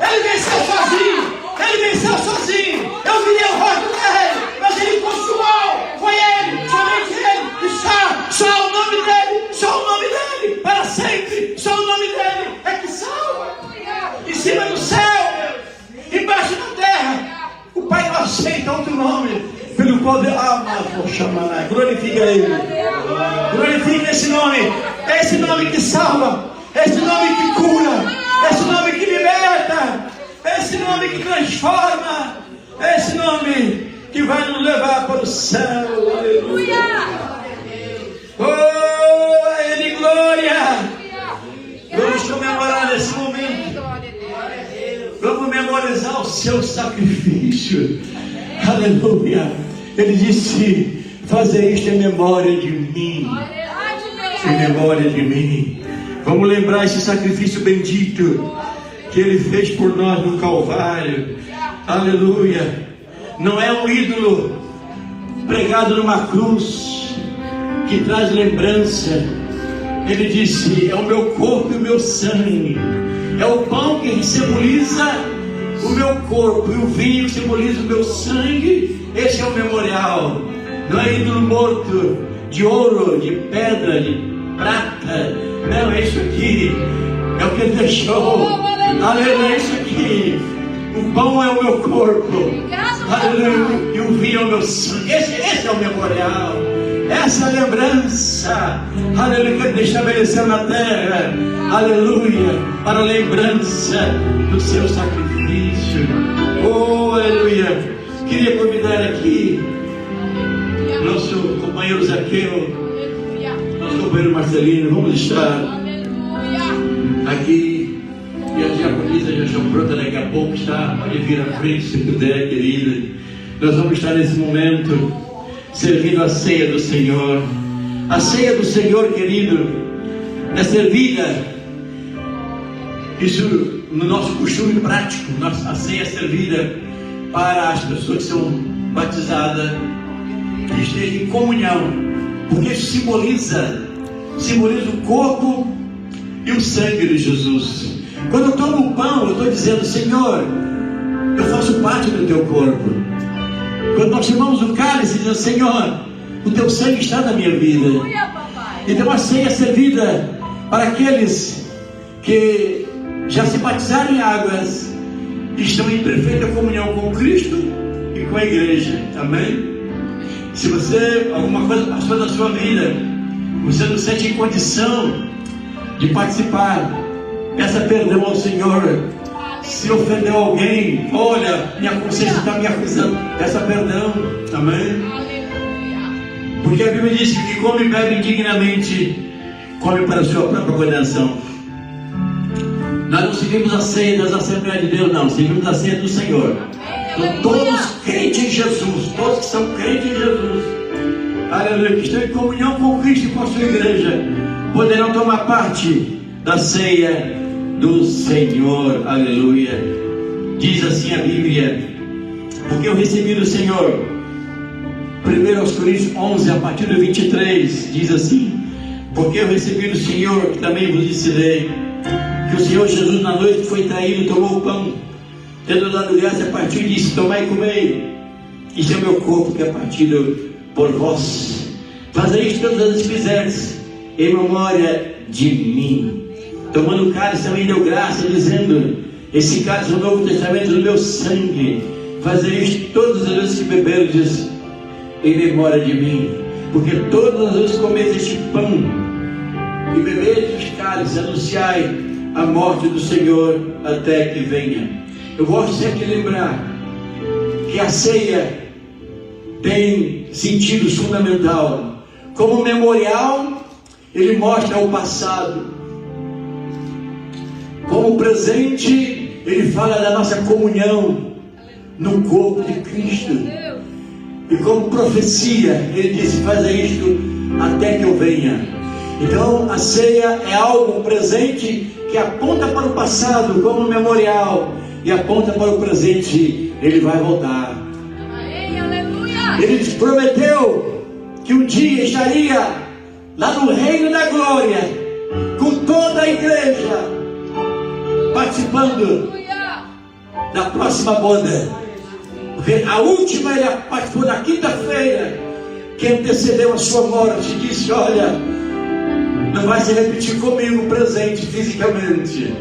Ele venceu sozinho. Ele venceu sozinho. Eu virei o rosto dele, mas ele consumou. Foi ele, somente ele. E só o nome dele, só o nome dele, para sempre. Só o nome dele é que salva. Em cima do céu, embaixo da terra, o Pai não aceita outro nome pelo qual Deus vou chamar. Glorifica ele. Glorifica esse nome. É esse nome que salva. Esse nome que cura, esse nome que liberta, esse nome que transforma, esse nome que vai nos levar para o céu. Aleluia! Oh, a Ele glória! Vamos comemorar nesse momento. Vamos memorizar o seu sacrifício. Aleluia! Ele disse, fazer isto em memória de mim. Em memória de mim. Vamos lembrar esse sacrifício bendito que Ele fez por nós no Calvário. Aleluia! Não é um ídolo pregado numa cruz que traz lembrança. Ele disse, é o meu corpo e o meu sangue. É o pão que simboliza o meu corpo e o vinho que simboliza o meu sangue. Esse é o memorial. Não é ídolo morto de ouro, de pedra, de prata. Não, é isso aqui. É o que Ele deixou. Aleluia, é isso aqui. O pão é o meu corpo. Aleluia. E o vinho é o meu sangue. Esse é o memorial. Essa é a lembrança. Aleluia, que Ele estabeleceu na terra. Aleluia. Para a lembrança do seu sacrifício. Oh, aleluia. Queria convidar aqui nosso companheiro Zaqueu, nosso companheiro Marcelino. Vamos estar aqui. E a diaconisa já está pronta daqui a pouco. Pode vir à frente se puder, querida. Nós vamos estar nesse momento servindo a ceia do Senhor. A ceia do Senhor, querido, é servida. Isso no nosso costume prático. A ceia é servida para as pessoas que são batizadas, que estejam em comunhão, porque isso simboliza o corpo e o sangue de Jesus. Quando eu tomo o pão, eu estou dizendo, Senhor, eu faço parte do teu corpo. Quando nós chamamos o cálice, dizendo, Senhor, o teu sangue está na minha vida. Então a ceia é servida para aqueles que já se batizaram em águas e estão em perfeita comunhão com Cristo e com a igreja. Amém? Se você, alguma coisa passou na sua vida, você não sente em condição de participar, peça perdão ao Senhor. Se ofendeu alguém, olha, minha consciência está me acusando, peça perdão. Amém? Porque a Bíblia diz que quem come e bebe indignamente, come para a sua própria condenação. Nós não seguimos a ceia das Assembleias de Deus, não. Seguimos a ceia do Senhor. Então, todos crentes em Jesus, todos que são crentes em Jesus, aleluia, que estão em comunhão com Cristo e com a sua igreja, poderão tomar parte da ceia do Senhor. Aleluia. Diz assim a Bíblia: porque eu recebi do Senhor. 1 Coríntios 11, a partir do 23, diz assim: porque eu recebi do Senhor, que também vos ensinei, que o Senhor Jesus, na noite que foi traído, tomou o pão, tendo dado graça, partiu e disse: tomai e comei, isto é o meu corpo que é partido por vós. Fazei isto todas as vezes que fizerdes, em memória de mim. Tomando o cálice, também deu graça, dizendo: esse cálice é o Novo Testamento do meu sangue. Fazei isto todas as vezes que beberdes, em memória de mim. Porque todas as vezes que comeis este pão e bebedes os cálices, anunciai a morte do Senhor até que venha. Eu gosto sempre de lembrar que a ceia tem sentido fundamental. Como memorial, ele mostra o passado. Como presente, ele fala da nossa comunhão no corpo de Cristo. E como profecia, ele disse: faça isto até que eu venha. Então a ceia é algo presente que aponta para o passado como memorial e aponta para o presente. Ele vai voltar. Ele prometeu que um dia estaria lá no reino da glória com toda a igreja participando da próxima boda. Porque a última ele participou na quinta-feira, que antecedeu a sua morte, e disse: olha, não vai se repetir comigo presente fisicamente,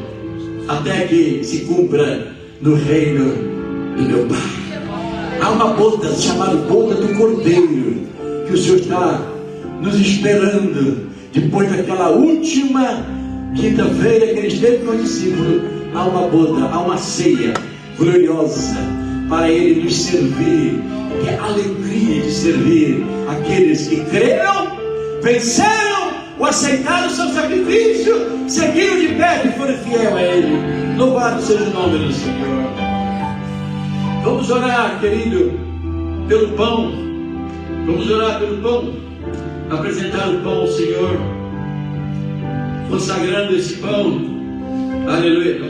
até que se cumpra no reino do meu Pai. Há uma boda chamada boda do Cordeiro, que o Senhor está nos esperando. Depois daquela última quinta-feira que ele esteve com o discípulo, há uma boda, há uma ceia gloriosa para ele nos servir. Que é a alegria de servir aqueles que creram, venceram, o aceitaram o seu sacrifício, seguiram de perto e foram fiel a ele. Louvado seja o nome do Senhor. Vamos orar, querido, pelo pão. Vamos orar pelo pão. Apresentar o pão ao Senhor, consagrando esse pão. Aleluia.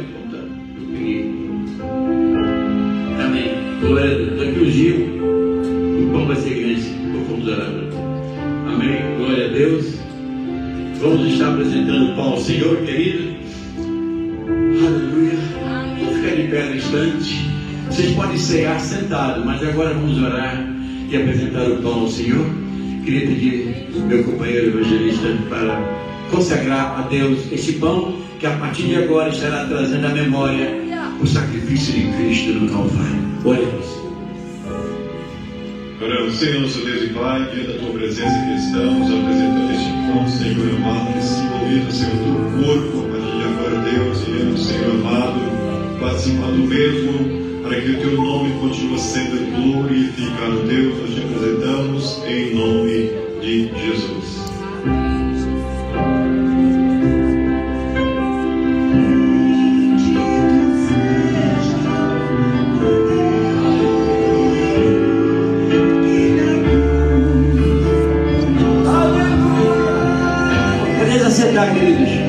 Amém. Glória a Deus. Daqui um dia o pão vai ser grande. Vamos orar. Amém. Glória a Deus. Vamos estar apresentando o pão ao Senhor, querido. Aleluia. Vamos ficar de pé no instante. Vocês podem cear sentado, mas agora vamos orar e apresentar o pão ao Senhor. Queria pedir meu companheiro evangelista para consagrar a Deus este pão, que a partir de agora estará trazendo à memória o sacrifício de Cristo no Calvário. Oremos. Oramos, Senhor, nosso Deus e Pai, diante da Tua presença que estamos apresentando este pão, Senhor amado, que simboliza, Senhor, Teu corpo. A partir de agora, Deus, iremos, Senhor amado, participar do mesmo, para que o Teu nome continue sendo glorificado. Deus, nós te apresentamos em nome de Jesus. Podemos assentar, queridos.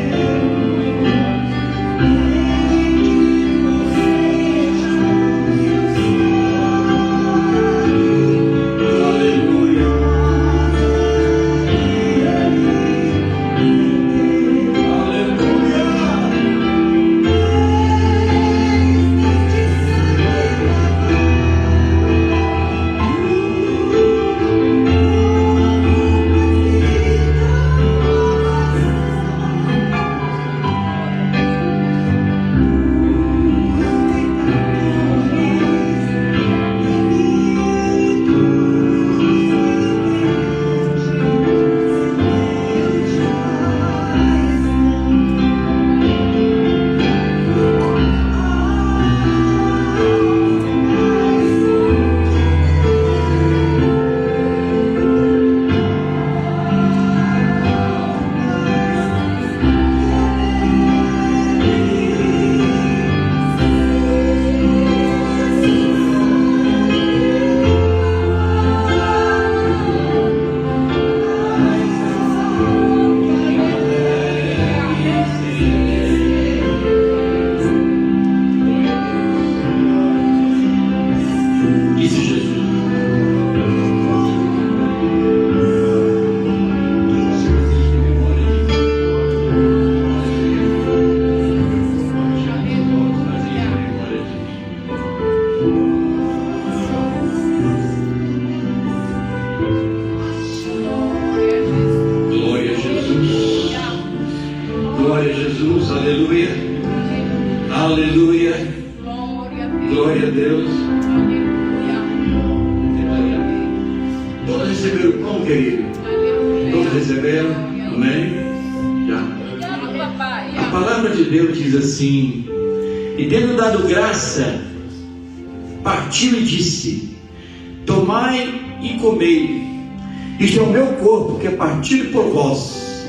Amém? Já. A palavra de Deus diz assim: e tendo dado graça, partiu e disse: tomai e comei, isto é o meu corpo que é partido por vós,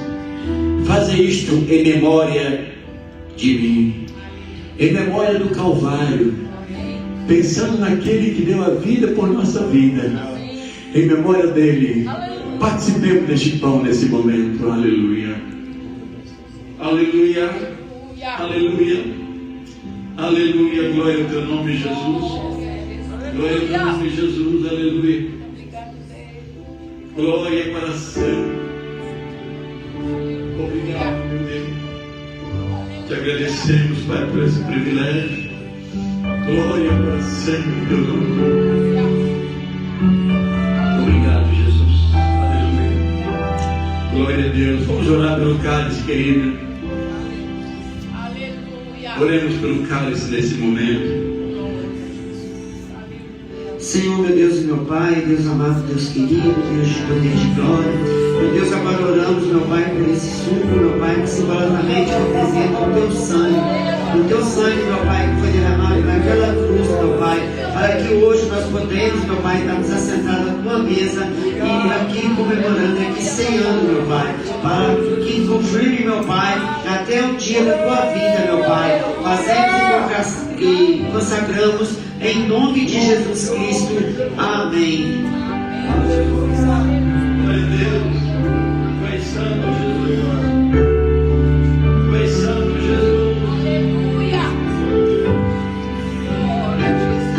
fazei isto em memória de mim. Em memória do Calvário, pensando naquele que deu a vida por nossa vida, em memória dele, participemos deste pão nesse momento. Aleluia, aleluia, aleluia, aleluia. Glória ao teu nome, Jesus. Glória ao teu nome, Jesus. Aleluia. Glória para sempre. Obrigado, meu Deus. Te agradecemos, Pai, por esse privilégio. Glória para sempre, teu nome. Obrigado, Jesus. Aleluia. Glória a Deus. Vamos orar pelo cálice, querido. Aleluia. Oremos pelo cálice nesse momento. Senhor, meu Deus e meu Pai, Deus amado, Deus querido, Deus de poder e de glória. Meu Deus, agora oramos, meu Pai, por esse suco, meu Pai, que simbolosamente representa o teu sangue, meu Pai, que foi derramado naquela cruz, meu Pai, para que hoje nós podemos, meu Pai, estarmos assentados à tua mesa e aqui comemorando, aqui ceando, meu Pai, para que confirme, meu Pai, até o dia da tua vida, meu Pai, fazemos e consagramos em nome de Jesus Cristo. Amém. Glória a Deus. Pai Santo Jesus. Pai Santo Jesus. Aleluia. Glória a Jesus.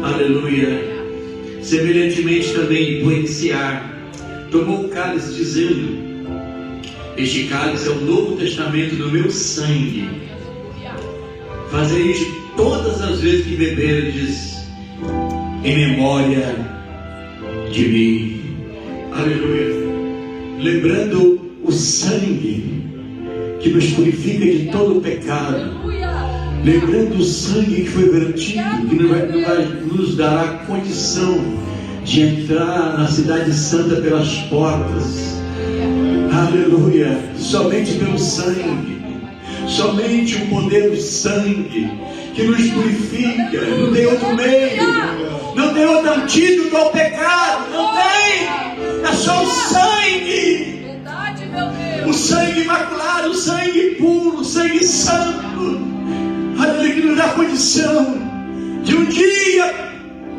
Aleluia. Semelhantemente também Boeciar tomou o cálice dizendo: este cálice é o Novo Testamento do meu sangue. Fazei isto todas as vezes que beberdes em memória de mim. Aleluia. Lembrando o sangue que nos purifica de todo o pecado. Lembrando o sangue que foi vertido, que nos dará condição de entrar na cidade santa pelas portas. Aleluia. Somente pelo sangue. Somente o poder do sangue que nos purifica. Não tem outro meio, não tem outro antídoto ao pecado, não tem. É só o sangue. Verdade, meu Deus. O sangue imaculado, o sangue puro, o sangue santo. Aleluia, que nos dá condição de um dia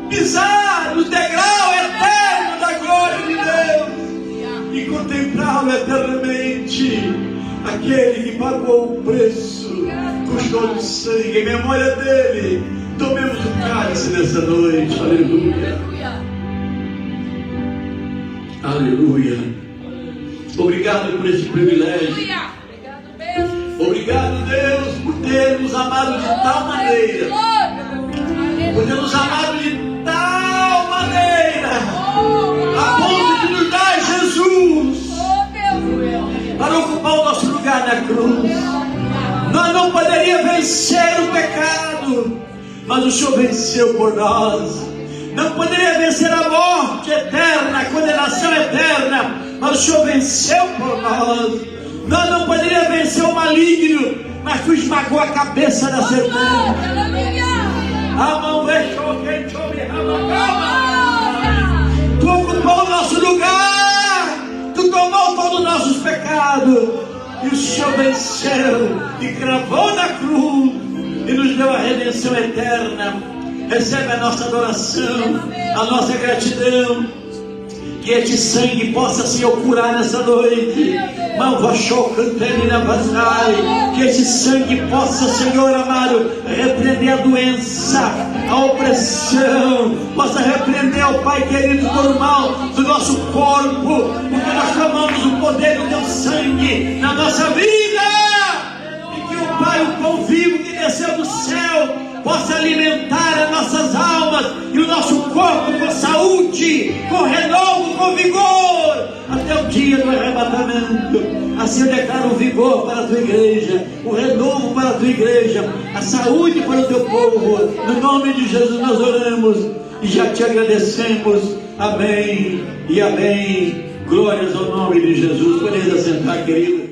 pisar no degrau eterno da glória de Deus e contemplá-lo eternamente. Aquele que pagou o preço, custou o sangue, em memória dele. Tomemos o cálice nessa noite. Aleluia. Aleluia. Obrigado por esse privilégio. Obrigado, Deus, por ter nos amado de tal maneira. Por ter nos amado de tal maneira, a ponto de nos dar Jesus para ocupar o nosso lugar na cruz. Nós não poderíamos vencer o pecado, mas o Senhor venceu por nós. Não poderia vencer a morte eterna, a condenação eterna, mas o Senhor venceu por nós. Nós não poderíamos vencer o maligno, mas tu esmagou a cabeça da serpente. A mão fechou, quem chove, tu ocupou o nosso lugar, tu tomou todos os nossos pecados, e o Senhor venceu e cravou na cruz e nos deu a redenção eterna. Recebe a nossa adoração, a nossa gratidão. Que este sangue possa, Senhor, curar nessa noite. Que este sangue possa, Senhor amado, repreender a doença, a opressão, possa repreender, ó Pai querido, todo o mal do nosso corpo, porque nós clamamos o poder do teu sangue na nossa vida. E que o Pai, o pão vivo que desceu do céu, possa alimentar as nossas almas e o nosso corpo com saúde, com renovo, com vigor, até o dia do arrebatamento. Assim eu declaro o vigor para a tua igreja, o renovo para a tua igreja, a saúde para o teu povo. No nome de Jesus nós oramos e já te agradecemos. Amém e amém. Glórias ao nome de Jesus. Podeis assentar, querido.